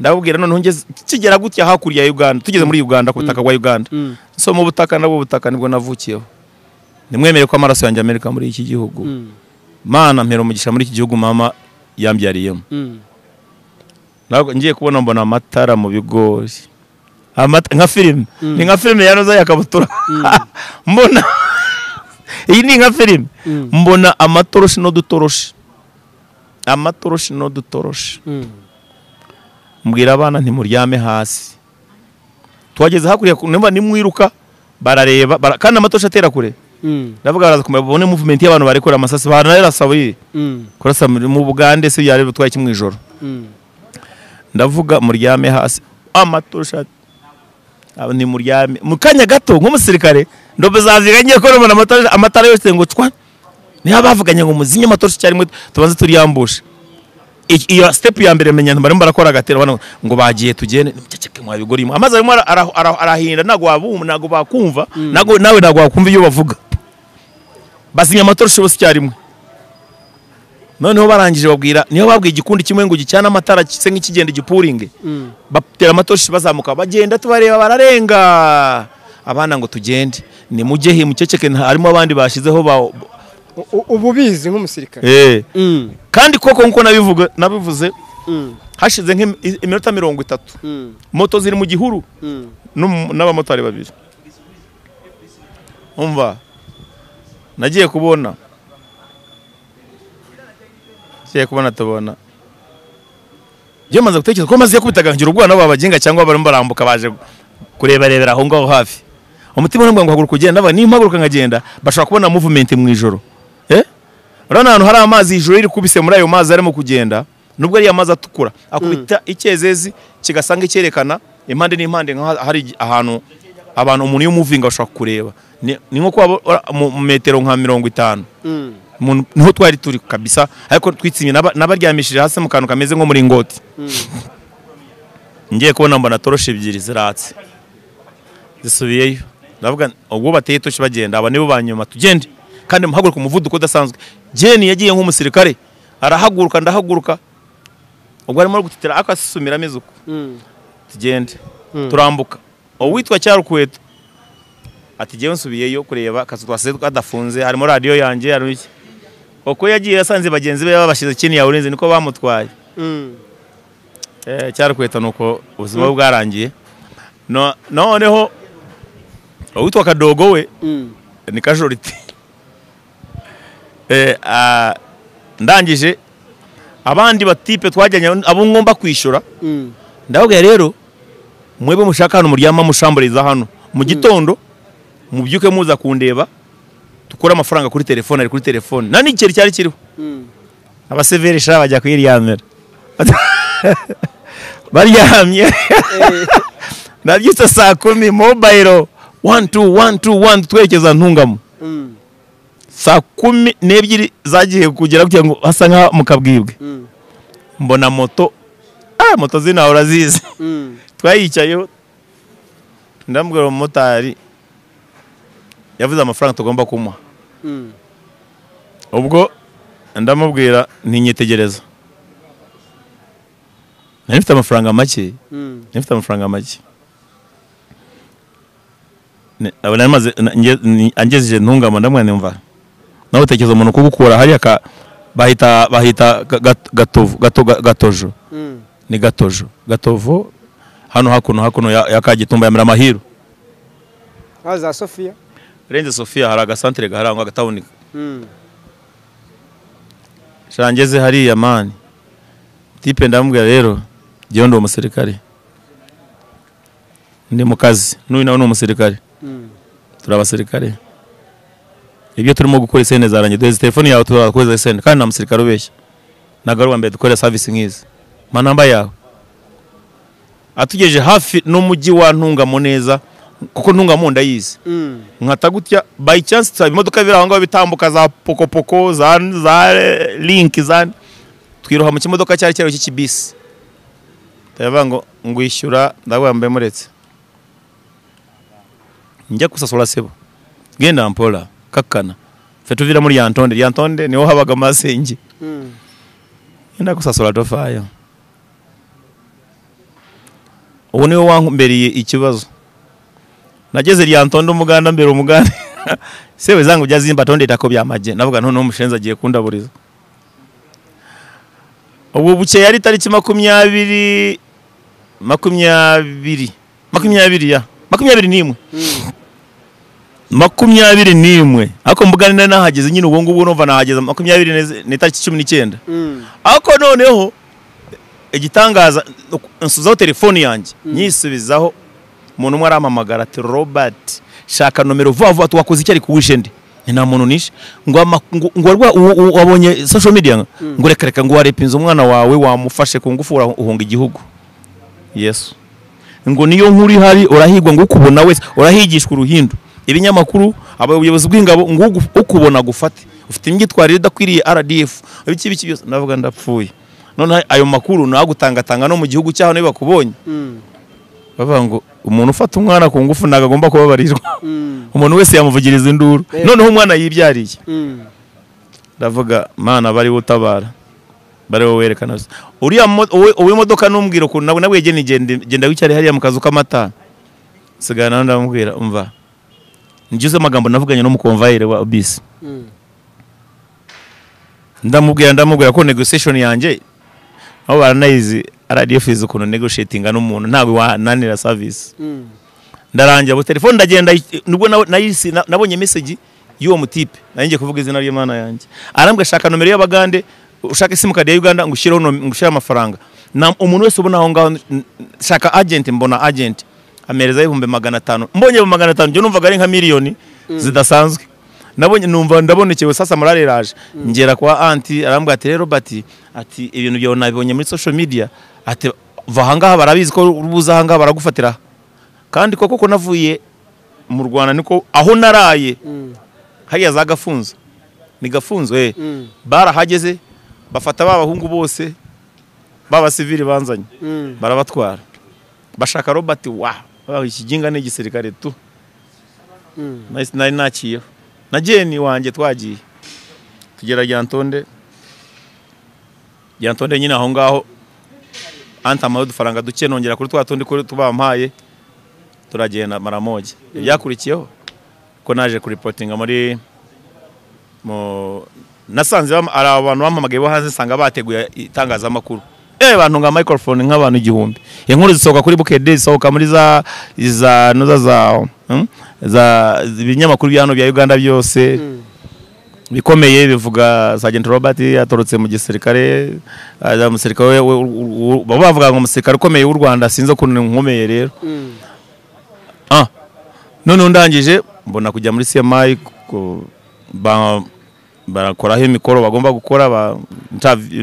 ndabubwira noneho ngeze kigera gutya hakurya ya Uganda tugeze muri Uganda ku butaka bwa Uganda so mu butaka nabwo butaka nibwo navukiyeho nimwemere ko amaraso yanjye Amerika muri iki gihugu mana mpero umugisha muri iki gihugu mama yambyariyemo ntabwo ngiye kubona mbona amatara mu bigori nka filime ni nka filime yanoza yakabutura mbona iyi ni nka filime mbona amatoroshi n'udutoroshi mbwira abana ntimuryame hasi twageze hakurya nimba nimwiruka barareba kandi amatoroshi atera kure ndavuga baraza kumenya babone movement y'abantu barekora amasasi baranasabuye kurasa mu Bugande se yari butwaye kimwe ijoro ndavuga muryame hasi amatoroshi ni muryame mu kanya gato nk'umusirikare ndobe zaziga ngiye ko nabona amatara yose ngo cwa niyo bavuganye ngo muzinye amatoroshi cyari mwe tubanze turiyambusha iyo step ya mbere menya mbarimo barakora gatera ngo bagiye tugene ceceke mu bigori amazi arimo arahinda nago bakumva nawe nago wakumva iyo bavuga bazinya amatoroshi bose cyari mwe noneho barangije babwira niyo babwiye igikundi kimwe ngo gicyana amatara kise nk'ikigenda gipuringe batera amatoroshi bazamuka bagenda tubareba bararenga abana ngo tugende ni mugehe muceceke harimo abandi bashizeho ububizi nk'umusirikare kandi koko nko nabivuze hashize nk'iminota 30 moto ziri mu gihuru n'abamotari babiri umva nagiye kubona tubona je maze gutekereza ko maze yakubitagangira ubwana babagenga cyangwa barimo barambuka baje kurebarebera aho ngaho hafi umutima n'ubwo ngo haguruka ugenda baba nimpaguruka ngagenda bashaka kubona movement mu ijoro urana ahantu hari amazi ijoro iri kubise muri ayo mazi arimo kugenda nubwo ari amazi atukura akubita icyezezi kigasanga icyerekana impande n'impande hari ahantu abantu umuntu yo moving ashaka kureba ni nko kwa mu metero nka 50 niho twari turi kabisa ariko twitsimye nabaryamishije hasi mu kantu kameze nko muri ngoti ngiye kubona mbona toroshi ebyiri ziratse zisubiyeyo ndavuga ubwo bateye toshi bagenda aba nibo banyuma tugende kandi muhaguruka umuvuduko udasanzwe jeni yagiye nk'umusirikare arahaguruka ndahaguruka ubwo arimo gutitira akasumira ameze uko tugende turambuka uwitwa Cyarukweto ati jewe nsubiyeyo kureba akazu twaseze kadafunze harimo radio yanjye yaruki uko yagiye yasanze bagenzi be babashize kini ya urenze niko bamutwaye Cyarukweto nuko ubuzima bwarangiye noneho uwitwa Kadogo we ni casualty ndangije abandi batipe twajyanye abo ngomba kwishura ndababwira rero mwebe mushaka hano muryama mushamburiza hano mu gitondo mubyuke muza kundeba tukora amafaranga kuri telefone ari kuri telefone nani ikeri cyari kiriho abaseveri sha bajya kwiriyamera baryamye nabyitse saa 10 mobile 1 twerekeza Ntungamo saa 12 zagiye kugera kugira ngo hasa nka mukabwibwe mbona moto zina urazizi twayicayeho ndambwira umumotari yavuze amafaranga tugomba kumuha ubwo ndamubwira ntinyitegereza nifite amafaranga make abana maze angejeje Ntungamo ndamwana mva nawe utekereza umuntu kubukura hari bahita gatojo ni gatovo hano hakuno ya Kagitumba ya Miramahiro haza Sofia Renze Sofia hari agasantere gaharangwa gatawunika shangeze hari yamani tipe ndamubwira rero giye ndo umusirikare ndi mu kazi n'uyu nawe n'umusirikare turabasirikare ibyo turimo gukora isene zaranye doze telefone yawe turakoze isene kandi na musirikare ubeshya nagaruwa mbere dukora service nkizi manamba yawe atugeje hafi n'umujyi wa Ntungamo neza kuko Ntungamo ndayizi nkata gutya by chance tsaba imodoka biri aho ngaho bitambuka za pokopoko za link za twiroha mu kimodoka cyari cyaro cy'ikibisi ndavuga ngo ngwishyura ndabambaye muretse njya kusasura sebo genda mpola kakana fetuvira muri yantonde niho habaga masenge enda kusasura tofayo ubu niwe wankumbereye ikibazo nageze ryantonde umuganda mbere umuganda sewe zangu byazimba tonde tako byamaje navuga none umushenza agiye kundaburiza ubu buke yari tariki 20 21 ako mbugana nahageze nyine ubwo ngubu numva nahageze 20 ni tariki 19 ako noneho igitangaza nsuzaho telefone yanjye nyisubizaho umuntu umwe arampamagara ati Robert shaka nomero vuba twakoze icyari kuwishe ndi nta muntu nishe ngo wabonye social media ngo reka ngo warepinze umwana wawe wamufashe ku ngufu uhunga igihugu Yesu ngo niyo nkuri hari urahigwa ngo ukubona wese urahigishwa uruhindu ibinyamakuru abayobozi bw'ingabo ngo ukubona gufate ufite imyitwarire idakwiriye RDF ibiki byose navuga ndapfuye none ayo makuru nagutangatanga no mu gihugu cyaho niba kubonye bavuga ngo umuntu ufata umwana ku ngufu nagagomba kubabarirwa umuntu wese yamuvugiriza induru noneho umwana yibyariye ndavuga mana bari utabara bari werekana uriya uwe modoka numbwira ko nawe genda wicare hariya mu kazu k'amata sigana ndamubwira umva ngize amagambo navuganye no mu convoyeur wa bisi ndamubwira ko negotiation yanjye aho baranayizi RDF izo kuno negotiatinga n'umuntu ntawe wananira service ndarangira bo telefone ndagenda nubwo nayisi nabonye message y'uwo mutipe nanjye kuvuga izina ry'Imana yanjye arambwa shaka nomero y'abagande ushaka simu card ya Uganda ngushira amafaranga na umuntu wese ubona aho ngaho shaka agent mbona agent amereza 500 mbonye 500 byo numvaga ari nka miliyoni zidasanzwe nabonye numva ndabonekewe sasa marareraje ngera kwa anti arambwa ati Robert ati ibintu byo nabibonye muri social media ati vahangaha barabizi ko urubuza hangaha baragufatira kandi koko navuye mu Rwanda niko aho naraye hariya za gafunzo ni gafunzo barahageze bafata babahungu bose baba civil banzanye barabatwara bashaka Robert ikijinga n'igisirikare tu nari naciyeho na jeni wanjye twagiye tugera Ryantonde nyine aho ngaho antama udufaranga duke nongera kuri twatundi kuri tubampaye turagenda maramoje byakurikiyeho ko naje ku reporting muri nasanze ari abantu bampamagaye bo hanze sanga bateguye itangazamakuru abantu nga microphone nk'abantu 1000 inkuru zisohoka kuri Bukede zisohoka muri za ibinyamakuru bya hano bya Uganda byose bikomeye bivuga Sergeant Robert yatorotse mu gisirikare umusirikare bavuga ngo umusirikare ukomeye w'u Rwanda sinzo kuntu nkomeye rero none ndangije mbona kujya muri CMI barakoraho imikoro bagomba gukora interview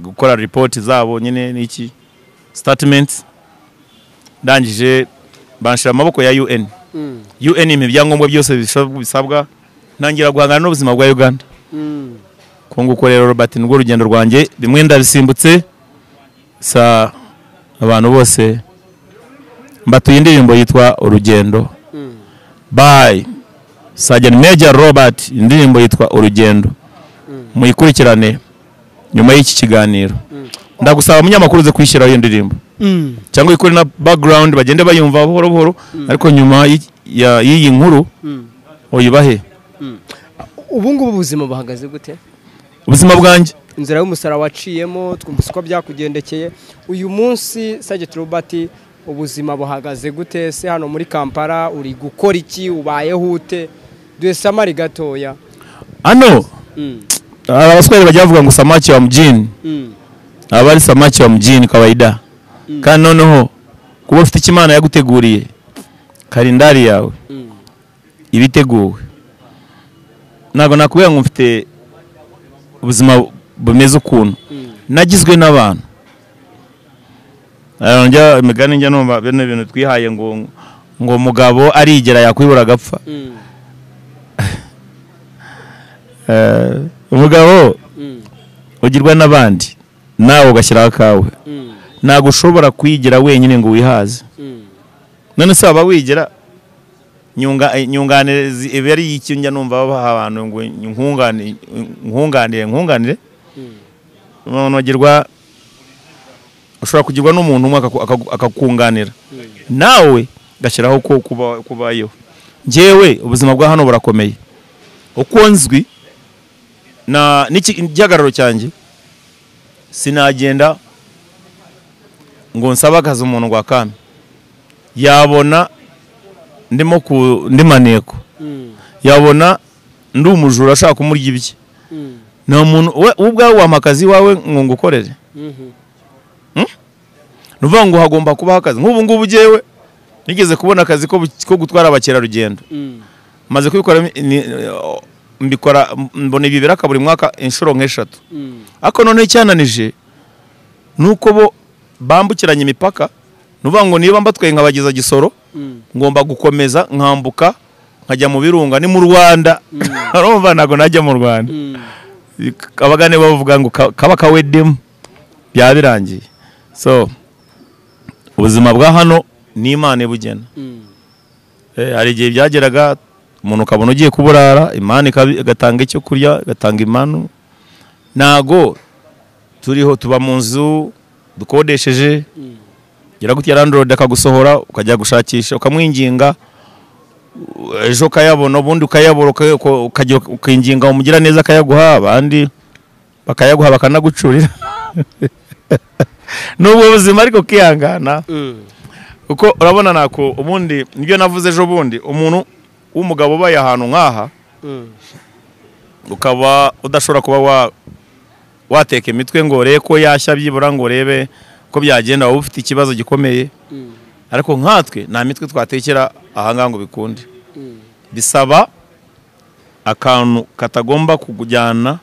gukora report zabo nyine niki statement ndangije banshira amaboko ya UN imibyangombwa byose bisabwa ntangira guhangana n'ubuzima bwa Uganda kongo rero Robert nubwo urugendo rwanjye bimwe ndabisimbutse sa abantu bose mbatuye indirimbo yitwa Urugendo by Sergeant Major Robert indirimbo yitwa Urugendo muyikurikirane nyuma y'iki kiganiro ndagusaba umunyamakuru ze kwishyira iyo ndirimbo cyangwa ikuri na background bagende bayumva buhoro buhoro ariko nyuma y'iyi nkuru oyibahe ubu ngubu ubuzima buhagaze gute ubuzima bwanjye inzira y'umusara waciyemo twumvise ko byakugendekeye uyu munsi Sergeant Robert ubuzima buhagaze gute se hano muri Kampala uri gukora iki ubayeho ute duhe samari gatoya hano abaswahili bajya bavuga ngo samaki wa mjini abari samaki wa mjini kawaida kandi noneho kuba ufite ikimana yaguteguriye kalendari yawe ibiteguwe nago nakubwira ngo mfite ubuzima bumeze ukuntu nagizwe n'abantu njya imigani njya numva bene ibintu twihaye ngo mugabo arigera yakwibura agapfa. Umugabo ugirwa n'abandi nawe ugashyiraho akawe, ntabwo ushobora kwigira wenyine ngo wihaze. None se waba wigira nyunganire iba ari iki? Njya numva baha abantu ngo nkunganire nogirwa, ushobora kugirwa n'umuntu umwe akakunganira nawe gashyiraho ko kubayeho. Njyewe ubuzima bwa hano burakomeye, uko nzwi na n'igihagararo cyanjye, sinagenda ngo nsaba akazi umuntu ngo akame, yabona ndimo ndi maneko, yabona ndi umujura ashaka kumurya ibye, nta muntu ubwawe wampa akazi wawe ngo ngukorere. Nuvuga ngo hagomba kubaho akazi. Nk'ubu ngubu jewe nigeze kubona akazi ko gutwara abakerarugendo, maze kubikora mbikora mbona ibibera buri mwaka inshuro nk'eshatu. Ako none cyananije nuko bo bambukiranya imipaka. Nuvuga ngo niba mbatwaye nkabageza Gisoro, ngomba gukomeza nkambuka nkajya mu Birunga, ni mu Rwanda. Urumva nago najya mu Rwanda, abagane bavuga ngo kaba kawedemu byabirangiye. So ubuzima bwa hano ni Imana ibugena. Hari igihe byageraga umuntu ukabona ugiye kuburara, Imana igatanga icyo kurya, igatanga impano. Nago turiho tuba mu nzu dukodesheje, gira gutya landlord akagusohora ukajya gushakisha, ukamwinginga, ejo kayabona, ubundi ukayabura, ukajya ukinginga umugira neza akayaguha, abandi bakayaguha bakanagucurira. N'ubwo buzima ariko kihangana, kuko urabona nako ubundi nibyo navuze ejo bundi, umuntu w'umugabo ubaye ahantu nk'aha ukaba udashobora kuba wateka imitwe ngo urebe ko yashya, byibura ngo urebe ko byagenda, wowe ufite ikibazo gikomeye. Ariko nkatwe nta mitwe twatekera ahangaha ngo bikunde. Bisaba akantu katagomba kugujyana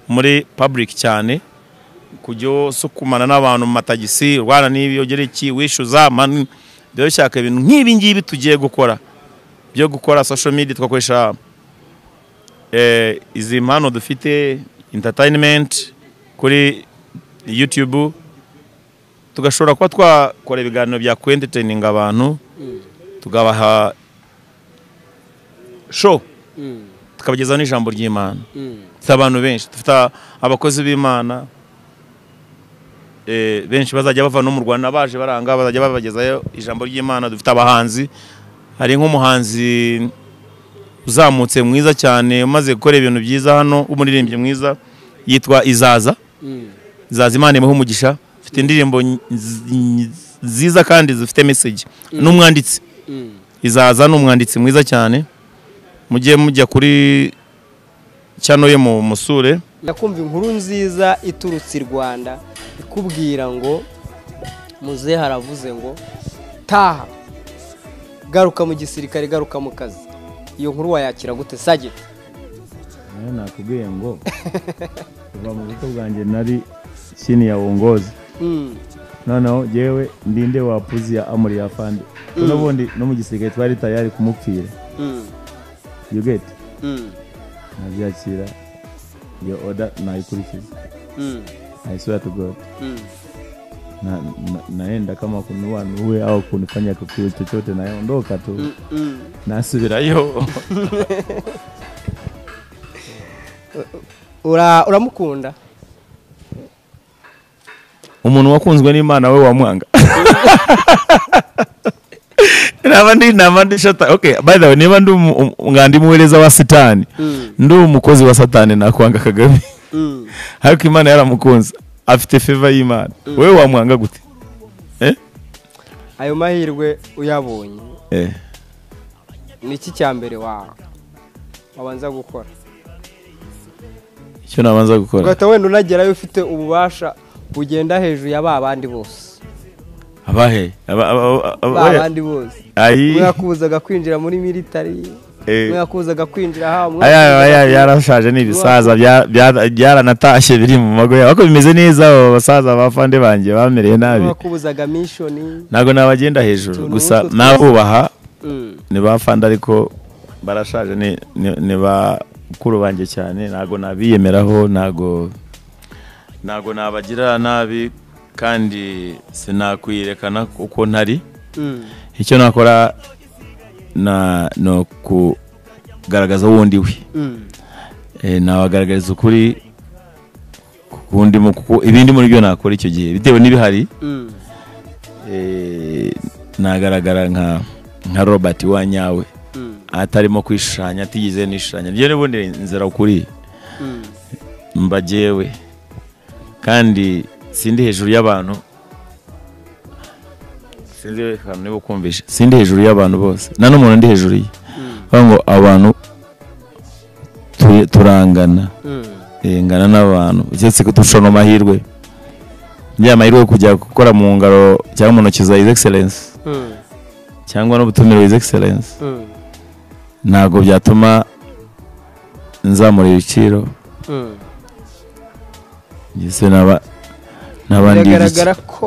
muri public cyane, kujyo sukumana n'abantu mu matagisi, rwana n'ibiyogere iki wishuza mani. Byo bishaka ibintu nk'ibi ngibi tugiye gukora, byo gukora social media, twakoresha izi mpano dufite entertainment kuri YouTube, tugashobora kuba twakora ibiganiro bya entertaining abantu, tugabaha show, tukabageza n'ijambo ry'Imana. Dufite abantu benshi, dufite abakozi b'Imana benshi bazajya bava no mu Rwanda, baje baranga bazajya babagezayo ijambo ry'Imana. Dufite abahanzi, hari nk'umuhanzi uzamutse mwiza cyane umaze gukora ibintu byiza hano, umuririmbyi mwiza yitwa Izaza. Izaza Imana imuhe umugisha, afite indirimbo nziza kandi zifite message. N'umwanditsi Izaza ni umwanditsi mwiza cyane, mujye mujya kuri cyano ye mu musure. Ndakumva inkuru nziza iturutse i Rwanda ikubwira ngo muzehe haravuze ngo taha, garuka mu gisirikare, garuka mu kazi. Iyo nkuru wayakira gute Sage? Nakubwiye ngo kuva mu buto bwanjye nari chini ya uongozi, noneho jewe ndinde wapuzi ya amuri ya fandi, ubundi no mu gisirikare twari tayari kumupfira. You get? Nabyakira iyo order nayikurikiza. I swear to God. Naenda kama kunua nuwe au kunifanya kitu chochote naondoka tu. Nasubirayo. Uramukunda? Umuntu wakunzwe n'Imana we wamwanga. Nabandi shata. Okay, by the way, niba ndu ngandi muhereza wa Satani, ndu umukozi wa Satani nakwanga Kagame. Ariko Imana yaramukunze, afite favor y'Imana. Wewe wamwanga gute? Ayo mahirwe uyabonye, niki cyambere wabanza gukora? Icyo nabanza gukora, ugata wenda unagerayo ufite ububasha bugenda hejuru ya babandi bose. Abahe? Babandi bose. Mwakubuzaga kwinjira muri military, mwakuzaga kwinjira yarashaje ni ibisaza byaranatashye biri mu mago yabo ariko bimeze neza abo basaza bafande banjye bamereye nabi mwakubuzaga mission ntago nabagenda hejuru gusa nabubaha ni bafande ariko barashaje ni bakuru banjye cyane ntago nabiyemeraho ntago nabagira nabi kandi sinakwirekana uko ntari icyo nakora no kugaragaza wundi we nabagaragariza ukuri kundi ibindi muri byo nakora icyo gihe bitewe n'ibihari nagaragara nka Robert wanyawe atarimo kwishanya atigize nishanya ryo n'ubundi nzira ukuri mbajewe kandi sindi hejuru y'abantu sinzi kandi niba kumvisha sindi hejuru y'abantu bose nta n'umuntu ndi hejuru ye ngo abantu turangana ngana n'abantu cyetse ko tushona amahirwe y'amahirwe kujya gukora mu ngaro cyangwa mu ntoki za His Excellence cyangwa no butumiro His Excellence ntago byatuma nzamura ibiciro Yese naba biragaragara ko